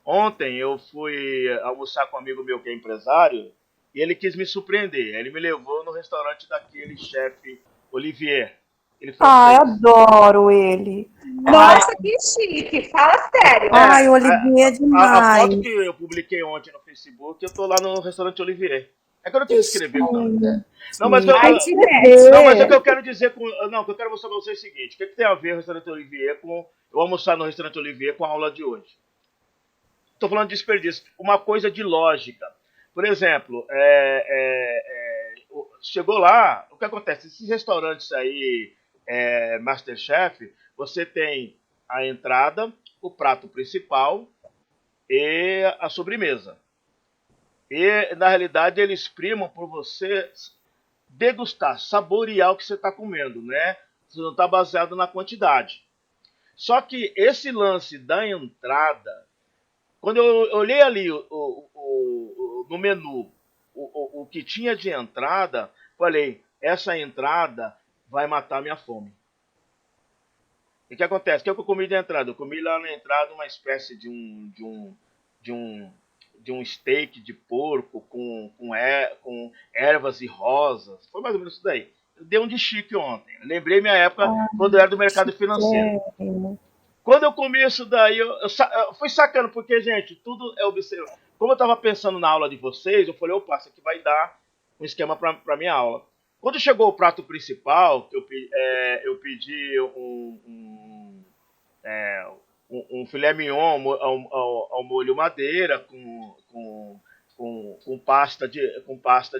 Ontem eu fui almoçar com um amigo meu que é empresário e ele quis me surpreender. Ele me levou no restaurante daquele chefe Olivier. Ele Ai, francês. adoro ele. Nossa, que chique. Fala sério. Ai, o Olivier é A demais. foto que eu publiquei ontem no Facebook, eu tô lá no restaurante Olivier. É que eu não quis escrever, não. Não, mas Ai, te mete. não, mas o que eu quero dizer com. Não, o que eu quero mostrar pra vocês é o seguinte: o que tem a ver o restaurante Olivier com. Eu almoçar no restaurante Olivier com a aula de hoje? Estou falando de desperdício. Uma coisa de lógica. Por exemplo, chegou lá, o que acontece? Esses restaurantes aí, Masterchef, você tem a entrada, o prato principal e a sobremesa. E, na realidade, eles primam por você degustar, saborear o que você está comendo, né? Você não está baseado na quantidade. Só que esse lance da entrada, quando eu olhei ali no menu o que tinha de entrada, falei, essa entrada vai matar minha fome. E o que acontece? O que eu comi de entrada? Eu comi lá na entrada uma espécie de um, de um steak de porco com ervas e rosas. Foi mais ou menos isso daí. Eu dei um de chique ontem. Eu lembrei minha época quando eu era do mercado financeiro. Chiquérrimo. Quando eu comi isso daí, eu fui sacando, porque, gente, tudo é observar. Como eu estava pensando na aula de vocês, eu falei, opa, isso aqui vai dar um esquema para minha aula. Quando chegou o prato principal, que eu pedi um filé mignon ao molho madeira, com pasta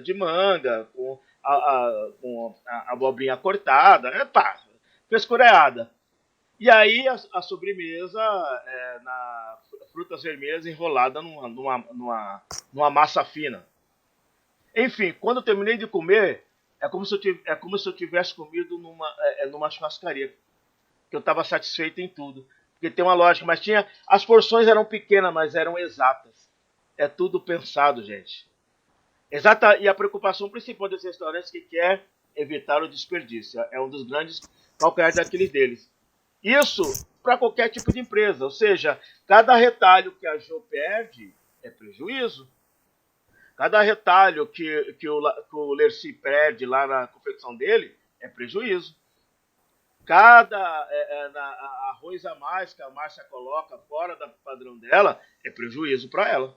de manga, com a abobrinha cortada, frescureada. E aí a sobremesa frutas vermelhas enrolada numa massa fina. Enfim, quando eu terminei de comer, é como se eu tivesse comido numa churrascaria. Que eu estava satisfeito em tudo. Porque tem uma lógica, mas as porções eram pequenas, mas eram exatas. É tudo pensado, gente. Exata, e a preocupação principal desses restaurantes que quer evitar o desperdício. É um dos grandes calcanhares daqueles deles. Isso para qualquer tipo de empresa. Ou seja, cada retalho que a Jo perde é prejuízo. Cada retalho que o Lerci perde lá na confecção dele é prejuízo. Cada arroz a mais que a Márcia coloca fora do padrão dela é prejuízo para ela.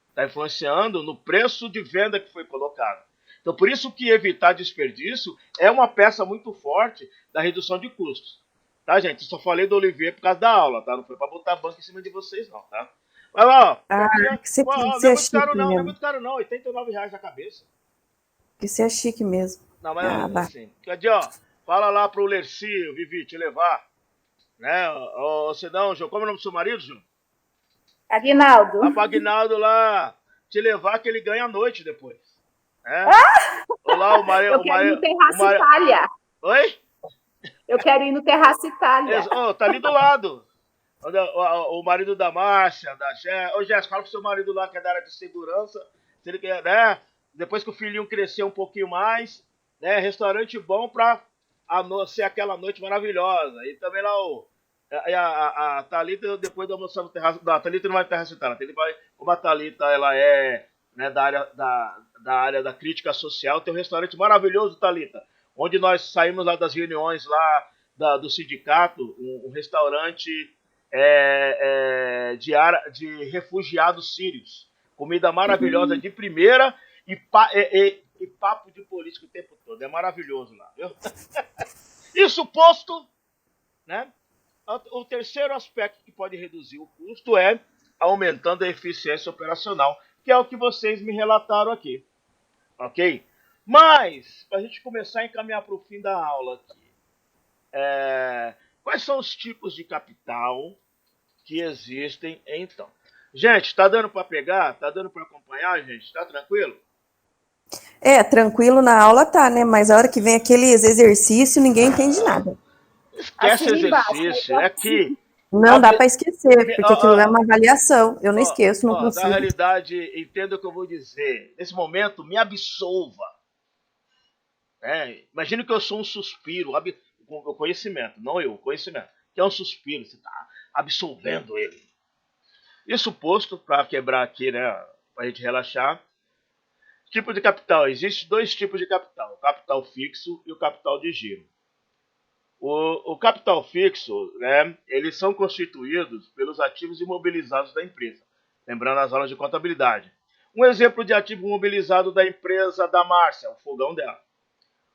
Está influenciando no preço de venda que foi colocado. Então, por isso que evitar desperdício é uma peça muito forte da redução de custos. Tá, gente? Eu só falei do Olivier por causa da aula, tá? Não foi para botar banco em cima de vocês, não, tá? Mas, ó, Que não você é é muito caro, chique não. Não é mesmo. muito caro, não. R$ 89 a cabeça. Que você é chique mesmo. Não, mas Ah, vá. assim, cadê, ó? Fala lá pro Lerci, Vivi, te levar. Né? Ou senão, João, como é o nome do seu marido, João? Aguinaldo. Lá pro Aguinaldo lá te levar que ele ganha a noite depois. Né? Olá, Eu quero ir no Terraço Itália. Oi? Eu quero ir no Terraço Itália. Tá ali do lado. O marido da Márcia, da Jéssica. Ô, Jéssica, fala pro seu marido lá que é da área de segurança. Se ele quer, né? Depois que o filhinho crescer um pouquinho mais, né? Restaurante bom pra ser aquela noite maravilhosa. E também lá a Thalita, depois do almoçar no terraço. Não, a Thalita não vai no terraço Itália. Como a Thalita, ela é, né, da área da crítica social, tem um restaurante maravilhoso, Thalita, onde nós saímos lá das reuniões lá do sindicato, um restaurante de refugiados sírios. Comida maravilhosa de primeira e papo de político o tempo todo. É maravilhoso lá, viu? Isso posto, né? O terceiro aspecto que pode reduzir o custo é aumentando a eficiência operacional, que é o que vocês me relataram aqui. Ok? Mas, para a gente começar a encaminhar para o fim da aula aqui, quais são os tipos de capital que existem então? Gente, está dando para pegar? Está dando para acompanhar, gente? Está tranquilo? Tranquilo na aula tá, né? Mas a hora que vem aqueles exercícios, ninguém entende nada. Esquece exercício, é aqui. Não dá para esquecer, porque aquilo é uma avaliação. Eu não esqueço, não consigo. Na realidade, entenda o que eu vou dizer. Nesse momento, me absolva. Imagina que eu sou um suspiro, o conhecimento, não eu, o conhecimento, que é um suspiro, você está absolvendo ele. Isso posto, para quebrar aqui, né, para a gente relaxar. Tipo de capital, existem dois tipos de capital, o capital fixo e o capital de giro. O capital fixo, né, eles são constituídos pelos ativos imobilizados da empresa. Lembrando as aulas de contabilidade. Um exemplo de ativo imobilizado da empresa da Márcia, o fogão dela.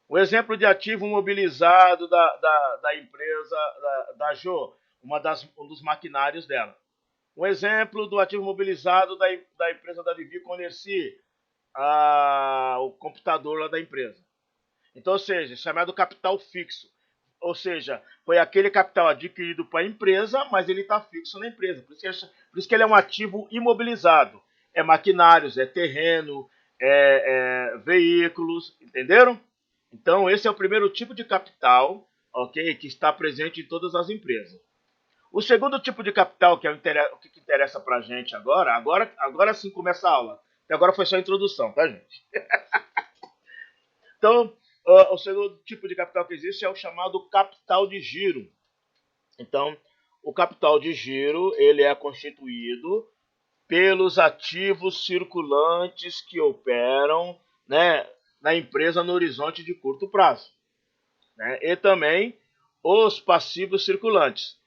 Um exemplo de ativo imobilizado da empresa da Jo, um dos maquinários dela. Um exemplo do ativo imobilizado da empresa da Vivi com Lerci, o computador lá da empresa. Então, ou seja, chamado capital fixo. Ou seja, foi aquele capital adquirido para a empresa, mas ele está fixo na empresa. Por isso que ele é um ativo imobilizado. maquinários, é terreno, veículos, entenderam? Então, esse é o primeiro tipo de capital, ok, que está presente em todas as empresas. O segundo tipo de capital, que é o que interessa para a gente agora sim começa a aula. Até agora foi só a introdução, tá, gente? Então, o segundo tipo de capital que existe é o chamado capital de giro. Então, o capital de giro ele é constituído pelos ativos circulantes que operam, né, na empresa no horizonte de curto prazo, né, e também os passivos circulantes.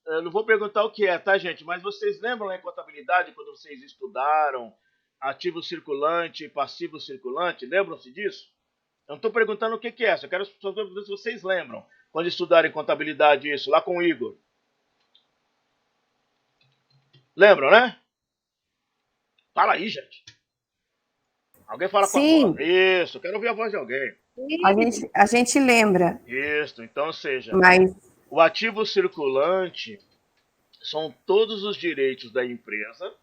Eu não vou perguntar o que é, tá, gente? Mas vocês lembram lá em contabilidade, quando vocês estudaram ativo circulante e passivo circulante? Lembram-se disso? Eu não estou perguntando o que é, só quero saber se vocês lembram, quando estudarem contabilidade isso, lá com o Igor. Lembram, né? Fala aí, gente. Alguém fala com a Sim, voz. Isso, quero ouvir a voz de alguém. a gente lembra, Isso, então, ou seja, mas o ativo circulante são todos os direitos da empresa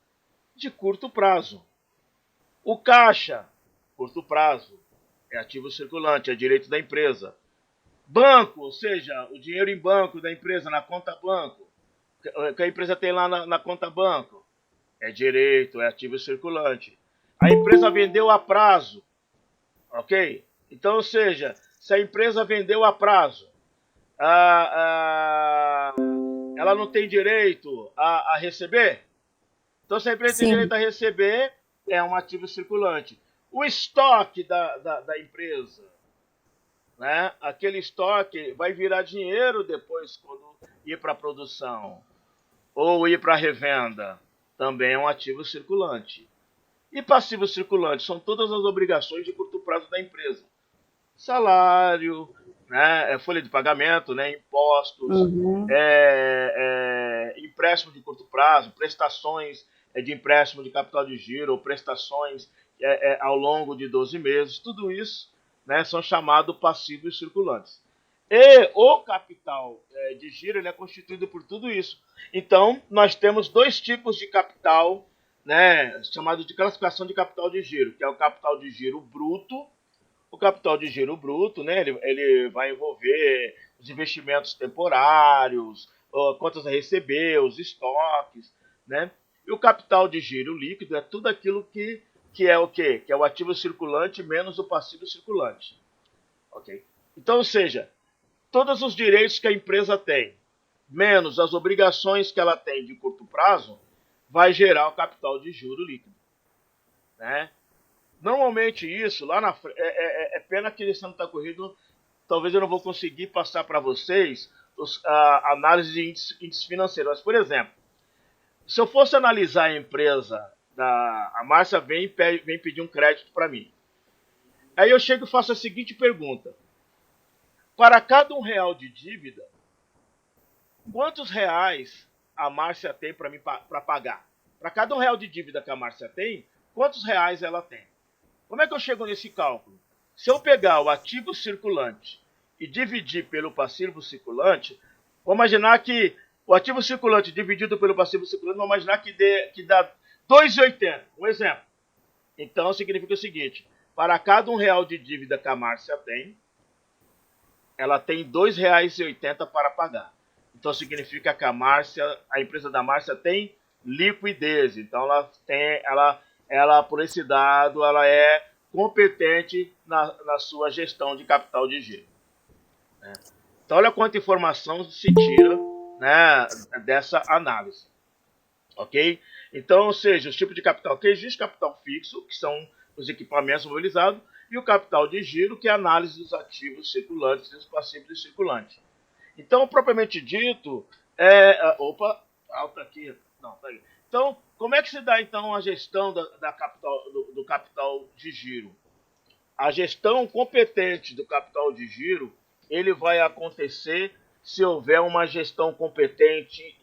de curto prazo. O caixa, curto prazo, é ativo circulante, é direito da empresa. Banco, ou seja, o dinheiro em banco da empresa, na conta banco, que a empresa tem lá na conta banco, é direito, é ativo circulante. A empresa vendeu a prazo, ok? Então, ou seja, se a empresa vendeu a prazo, ela não tem direito a receber? Então, se a empresa tem sim, direito a receber, é um ativo circulante. O estoque da empresa, né? Aquele estoque vai virar dinheiro depois quando ir para a produção ou ir para a revenda. Também é um ativo circulante. E passivo circulante são todas as obrigações de curto prazo da empresa. Salário, né, folha de pagamento, né, impostos, uhum, empréstimo de curto prazo, prestações de empréstimo de capital de giro, ou prestações ao longo de 12 meses, tudo isso, né, são chamados passivos circulantes. E o capital de giro ele é constituído por tudo isso. Então, nós temos dois tipos de capital, né, chamado de classificação de capital de giro, que é o capital de giro bruto. O capital de giro bruto, né, ele vai envolver os investimentos temporários, contas a receber, os estoques, né? E o capital de giro líquido é tudo aquilo que é o quê? Que é o ativo circulante menos o passivo circulante. Ok? Então, ou seja, todos os direitos que a empresa tem, menos as obrigações que ela tem de curto prazo, vai gerar o capital de giro líquido, né? Normalmente isso, lá na frente, é pena que esse ano está corrido, talvez eu não vou conseguir passar para vocês a análise de índice financeiro. Mas, por exemplo, se eu fosse analisar a empresa, a Márcia vem pedir um crédito para mim. Aí eu chego e faço a seguinte pergunta. Para cada R$ 1 de dívida, quantos reais a Márcia tem para mim para pagar? Para cada R$ 1 de dívida que a Márcia tem, quantos reais ela tem? Como é que eu chego nesse cálculo? Se eu pegar o ativo circulante e dividir pelo passivo circulante, vamos imaginar que o ativo circulante dividido pelo passivo circulante, vamos imaginar que dá 2,80. Um exemplo. Então significa o seguinte: para cada R$ 1 de dívida que a Márcia tem, ela tem R$ 2,80 para pagar. Então significa que a empresa da Márcia tem liquidez. Então ela por esse dado, ela é competente na sua gestão de capital de giro, né? Então olha quanta informação se tira, né, dessa análise, ok? Então, ou seja, os tipos de capital que existe, capital fixo, que são os equipamentos mobilizados, e o capital de giro, que é a análise dos ativos circulantes e dos passivos circulantes. Então, propriamente dito, opa, alta aqui, não, tá aí. Então, como é que se dá então a gestão do capital de giro? A gestão competente do capital de giro, ele vai acontecer se houver uma gestão competente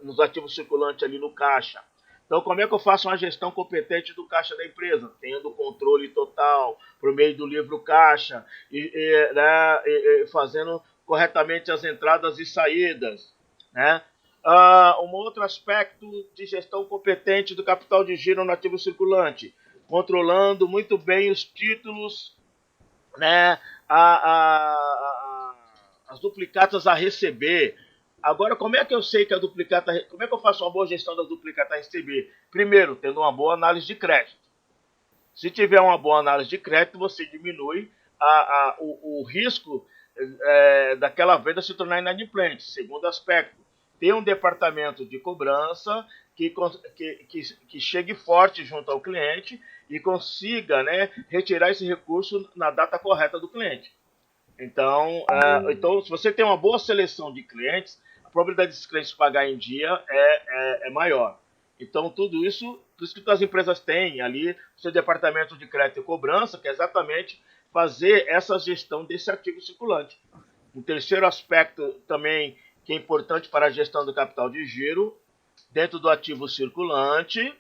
nos ativos circulantes ali no caixa. Então, como é que eu faço uma gestão competente do caixa da empresa? Tendo controle total por meio do livro caixa fazendo corretamente as entradas e saídas, né? Um outro aspecto de gestão competente do capital de giro no ativo circulante, controlando muito bem os títulos, né, as duplicatas a receber. Agora, como é que eu sei que a duplicata, como é que eu faço uma boa gestão da duplicata a receber? Primeiro, tendo uma boa análise de crédito. Se tiver uma boa análise de crédito, você diminui o risco daquela venda se tornar inadimplente. Segundo aspecto, ter um departamento de cobrança que chegue forte junto ao cliente e consiga, né, retirar esse recurso na data correta do cliente. Então, se você tem uma boa seleção de clientes, a probabilidade desses clientes pagar em dia é maior. Então, tudo isso, por isso que as empresas têm ali o seu departamento de crédito e cobrança, que é exatamente fazer essa gestão desse ativo circulante. Um terceiro aspecto também que é importante para a gestão do capital de giro, dentro do ativo circulante,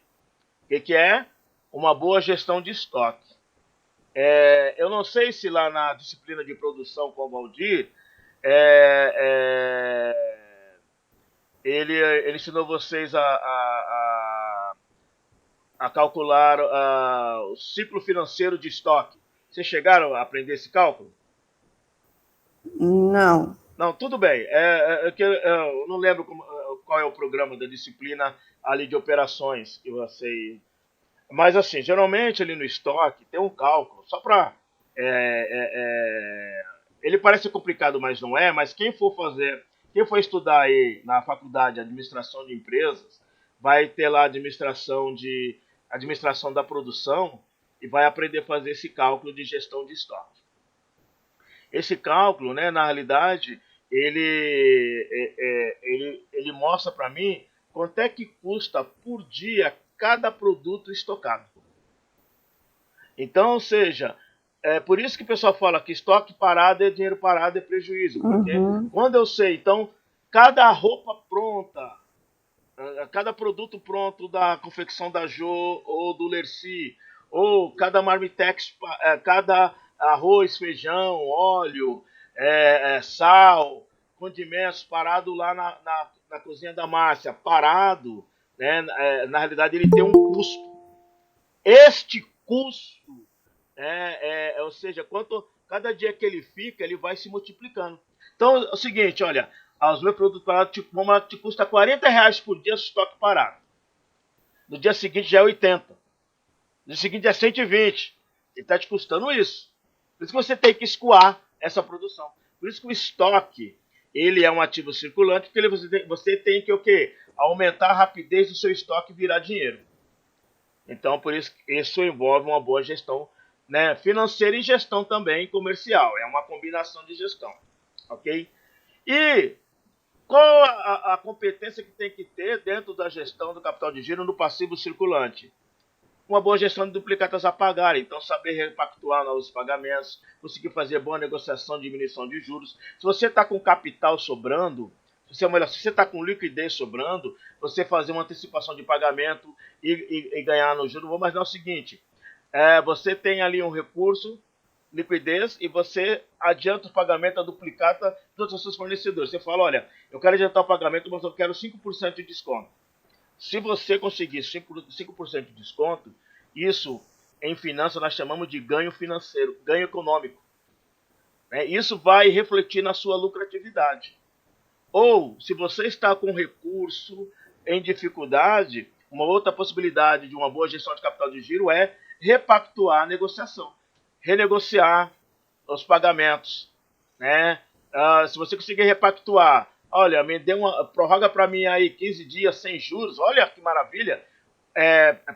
que é uma boa gestão de estoque. Eu não sei se lá na disciplina de produção com o Valdir, ele ensinou vocês a calcular o ciclo financeiro de estoque. Vocês chegaram a aprender esse cálculo? Não. Não, tudo bem. Eu não lembro qual é o programa da disciplina ali de operações que você. Mas assim, geralmente ali no estoque tem um cálculo, só para. Ele parece complicado, mas não é. Mas quem for estudar aí na faculdade de administração de empresas, vai ter lá administração da produção e vai aprender a fazer esse cálculo de gestão de estoque. Esse cálculo, né, na realidade, ele mostra para mim quanto é que custa por dia cada produto estocado. Então, ou seja, por isso que o pessoal fala que estoque parado é dinheiro parado, é prejuízo. Porque quando eu sei, então, cada roupa pronta, cada produto pronto da confecção da Jo ou do Lerci, ou cada marmitex, cada arroz, feijão, óleo, sal, condimentos parado lá na cozinha da Márcia, parado, né, na realidade ele tem um custo. Este custo, ou seja, cada dia que ele fica, ele vai se multiplicando. Então é o seguinte, olha, os meus produtos parados te custa R$40 por dia estoque parado. No dia seguinte já é 80. No dia seguinte é 120. Ele está te custando isso. Por isso que você tem que escoar essa produção. Por isso que o estoque, ele é um ativo circulante, porque você tem que o quê? Aumentar a rapidez do seu estoque e virar dinheiro. Então, por isso que isso envolve uma boa gestão, né, financeira e gestão também comercial. É uma combinação de gestão. Ok? E qual a competência que tem que ter dentro da gestão do capital de giro no passivo circulante? Uma boa gestão de duplicatas a pagar, então saber repactuar novos pagamentos, conseguir fazer boa negociação de diminuição de juros. Se você está com capital sobrando, se você está com liquidez sobrando, você fazer uma antecipação de pagamento e ganhar no juro. Vou imaginar o seguinte, você tem ali um recurso, liquidez, e você adianta o pagamento da duplicata dos seus fornecedores. Você fala, olha, eu quero adiantar o pagamento, mas eu quero 5% de desconto. Se você conseguir 5% de desconto, isso em finanças nós chamamos de ganho financeiro, ganho econômico. Isso vai refletir na sua lucratividade. Ou, se você está com recurso em dificuldade, uma outra possibilidade de uma boa gestão de capital de giro é repactuar a negociação, renegociar os pagamentos, né? Se você conseguir repactuar, olha, prorroga para mim aí 15 dias sem juros, olha que maravilha,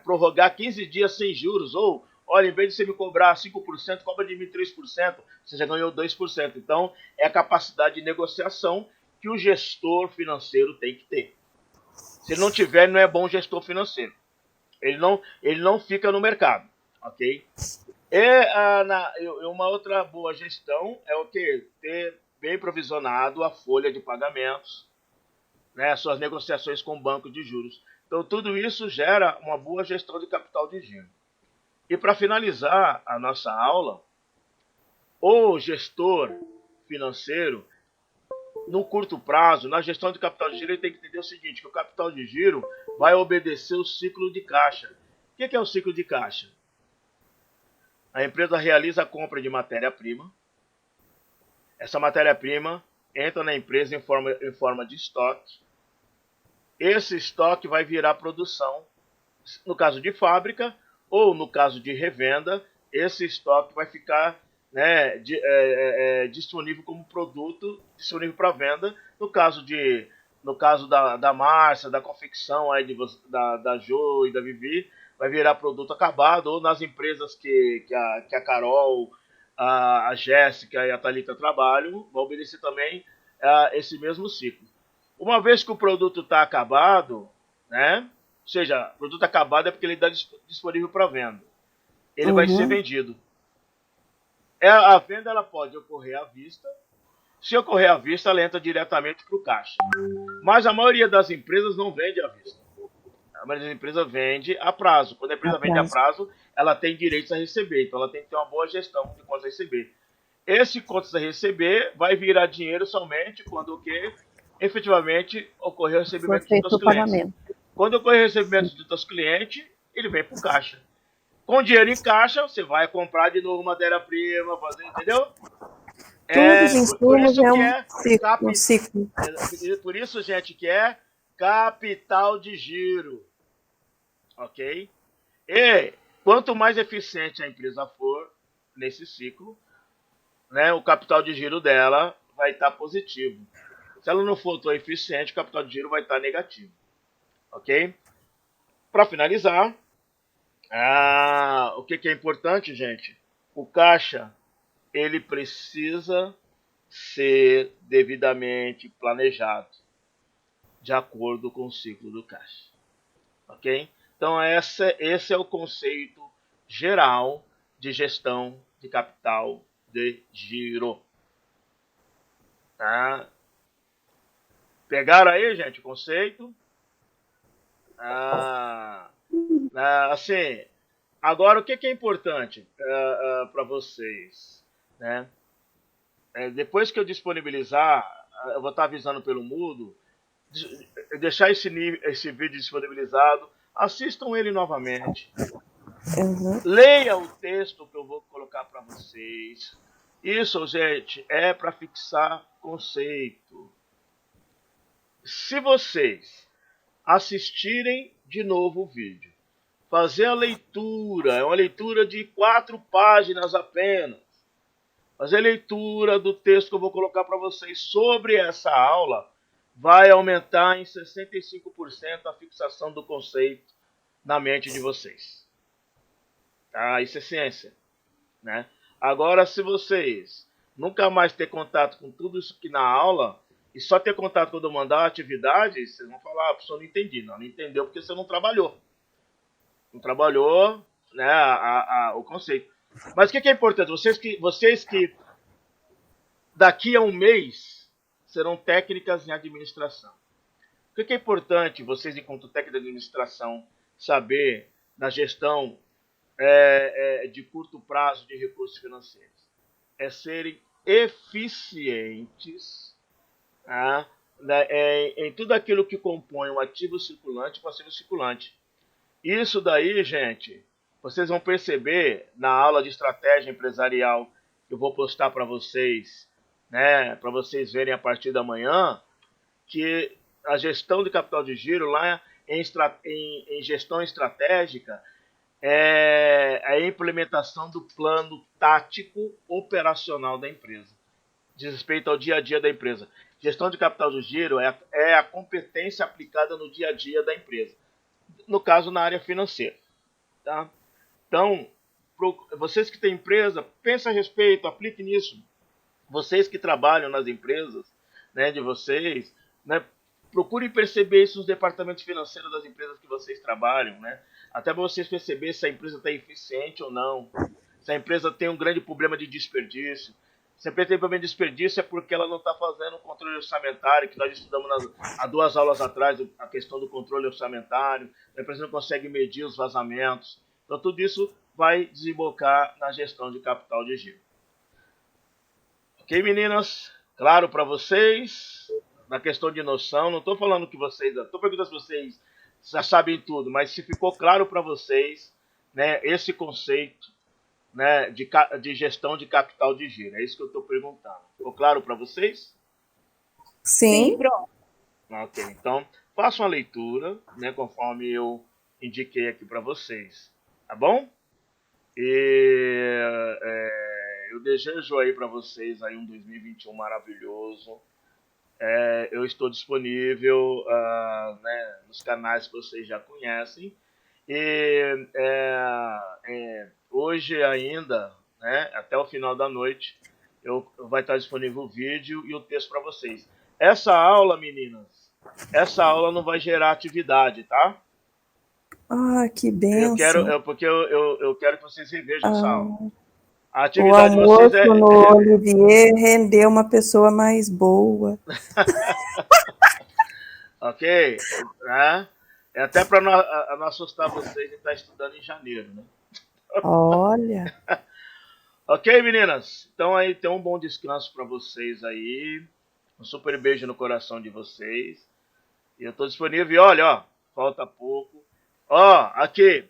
prorrogar 15 dias sem juros, ou, olha, em vez de você me cobrar 5%, cobra de mim 3%, você já ganhou 2%. Então, é a capacidade de negociação que o gestor financeiro tem que ter. Se ele não tiver, ele não é bom gestor financeiro. Ele não fica no mercado, ok? Uma outra boa gestão é o quê? Ter bem provisionado a folha de pagamentos, né, suas negociações com o banco de juros. Então, tudo isso gera uma boa gestão de capital de giro. E para finalizar a nossa aula, o gestor financeiro, no curto prazo, na gestão de capital de giro, ele tem que entender o seguinte, que o capital de giro vai obedecer o ciclo de caixa. O que é o ciclo de caixa? A empresa realiza a compra de matéria-prima. Essa matéria-prima entra na empresa em forma de estoque. Esse estoque vai virar produção. No caso de fábrica ou no caso de revenda, esse estoque vai ficar, né, disponível como produto, disponível para venda. No caso da Márcia, da confecção aí da Jo e da Vivi, vai virar produto acabado, ou nas empresas que a Carol, a Jéssica e a Thalita trabalham, vai obedecer também esse mesmo ciclo. Uma vez que o produto está acabado, né? Ou seja, o produto acabado é porque ele está disponível para venda. Ele vai ser vendido. A venda ela pode ocorrer à vista. Se ocorrer à vista, ela entra diretamente para o caixa. Mas a maioria das empresas não vende à vista. A maioria das empresas vende a prazo. Quando a empresa vende a prazo, ela tem direitos a receber. Então ela tem que ter uma boa gestão de contas a receber. Esse contas a receber vai virar dinheiro somente quando o quê? Efetivamente ocorrer o recebimento dos seus clientes. Quando ocorrer o recebimento dos seus clientes, ele vem para o caixa. Com dinheiro em caixa, você vai comprar de novo matéria-prima, fazer, entendeu? Por isso que é ciclo. Por isso, gente, que é capital de giro. Ok? E quanto mais eficiente a empresa for nesse ciclo, né, o capital de giro dela vai estar positivo. Se ela não for tão eficiente, o capital de giro vai estar negativo. Ok? Para finalizar, o que é importante, gente? O caixa, ele precisa ser devidamente planejado de acordo com o ciclo do caixa. Ok? Então, esse é o conceito geral de gestão de capital de giro. Tá? Pegaram aí, gente, o conceito? Assim, agora o que é importante para vocês, né? Depois que eu disponibilizar, eu vou estar avisando pelo Moodle, deixar esse vídeo disponibilizado, assistam ele novamente, leia o texto que eu vou colocar para vocês. Isso, gente, é para fixar conceito. Se vocês assistirem de novo o vídeo, fazer a leitura, é uma leitura de 4 páginas apenas, fazer a leitura do texto que eu vou colocar para vocês sobre essa aula, vai aumentar em 65% a fixação do conceito na mente de vocês. Tá? Isso é ciência, né? Agora, se vocês nunca mais ter contato com tudo isso aqui na aula, e só ter contato quando eu mandar a atividade, vocês vão falar, a pessoa não entendi. Não entendeu porque você não trabalhou. Não trabalhou, né, o conceito. Mas o que é importante? Vocês que daqui a um mês serão técnicas em administração. O que é importante vocês, enquanto técnicos de administração, saber na gestão de curto prazo de recursos financeiros? É serem eficientes, tá, em tudo aquilo que compõe um ativo circulante e passivo circulante. Isso daí, gente, vocês vão perceber na aula de estratégia empresarial que eu vou postar para vocês, né, para vocês verem a partir da manhã, que a gestão de capital de giro lá em gestão estratégica é a implementação do plano tático operacional da empresa, diz respeito ao dia a dia da empresa. Gestão de capital de giro é a competência aplicada no dia a dia da empresa, no caso na área financeira. Tá? Então, vocês que têm empresa, pensem a respeito, aplique nisso. Vocês que trabalham nas empresas, né, de vocês, né, procurem perceber isso nos departamentos financeiros das empresas que vocês trabalham, né? Até para vocês perceberem se a empresa está eficiente ou não, se a empresa tem um grande problema de desperdício. Se a empresa tem problema de desperdício é porque ela não está fazendo o controle orçamentário, que nós estudamos há 2 aulas atrás, a questão do controle orçamentário, a empresa não consegue medir os vazamentos. Então tudo isso vai desembocar na gestão de capital de giro. Ok, meninas? claro para vocês? Na questão de noção, não estou falando que vocês, estou perguntando se vocês já sabem tudo, mas se ficou claro para vocês, né, esse conceito, né, de gestão de capital de giro. É isso que eu estou perguntando. Ficou claro para vocês? Sim. Pronto. Ok, então faça uma leitura, né, conforme eu indiquei aqui para vocês, tá bom? E eu desejo aí para vocês aí um 2021 maravilhoso. Eu estou disponível né, nos canais que vocês já conhecem. E hoje ainda, né, até o final da noite, vai estar disponível o vídeo e o texto para vocês. Essa aula, meninas, essa aula não vai gerar atividade, tá? Ah, que bênção. Porque eu quero que vocês revejam essa aula. A O atividade de vocês almoço no Olivier rendeu uma pessoa mais boa. Ok? Né? É até para não assustar vocês de estar estudando em janeiro, né? Olha. Ok, meninas? Então aí tem um bom descanso para vocês aí. Um super beijo no coração de vocês. E eu estou disponível. E olha, ó, falta pouco. Ó, aqui.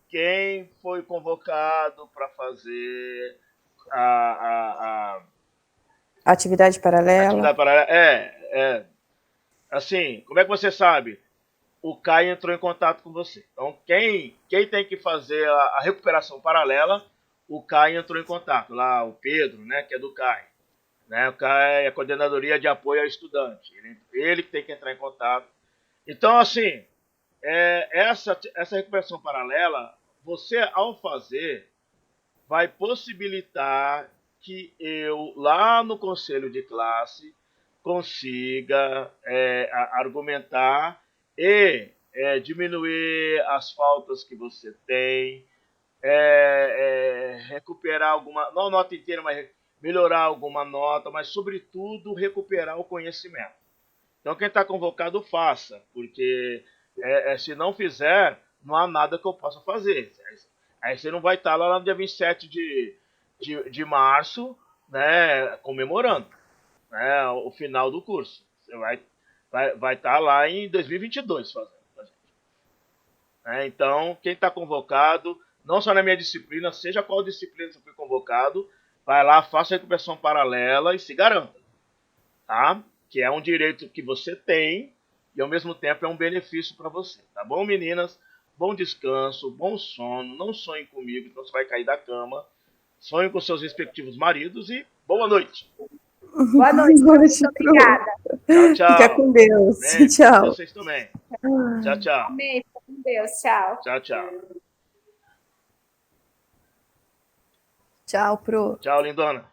Quem foi convocado para fazer a Atividade paralela? atividade paralela? Assim, como é que você sabe? O Caio entrou em contato com você. Então, quem tem que fazer a recuperação paralela, o Caio entrou em contato. Lá, o Pedro, né, que é do Caio. Né, o Caio é a coordenadoria de apoio ao estudante. Ele que tem que entrar em contato. Então, assim, essa recuperação paralela, você, ao fazer, vai possibilitar que eu, lá no conselho de classe, consiga argumentar e diminuir as faltas que você tem, recuperar alguma, não a nota inteira, mas melhorar alguma nota, mas sobretudo recuperar o conhecimento. Então quem está convocado, faça, porque se não fizer, não há nada que eu possa fazer. Aí você não vai estar lá no dia 27 de março, né, comemorando, né, o final do curso. Você vai estar lá em 2022 fazendo. Então, quem está convocado, não só na minha disciplina, seja qual disciplina você foi convocado, vai lá, faça a recuperação paralela e se garanta. Tá? Que é um direito que você tem e ao mesmo tempo é um benefício para você. Tá bom, meninas? Bom descanso, bom sono, não sonhem comigo, então você vai cair da cama. Sonhem com seus respectivos maridos e boa noite. Boa noite. Muito obrigada. Tchau, tchau. Fica com Deus. Amém. Tchau. Vocês também. Tchau, tchau. Amém. Fica com Deus. Tchau. Tchau, tchau. Tchau, Pro. Tchau, lindona.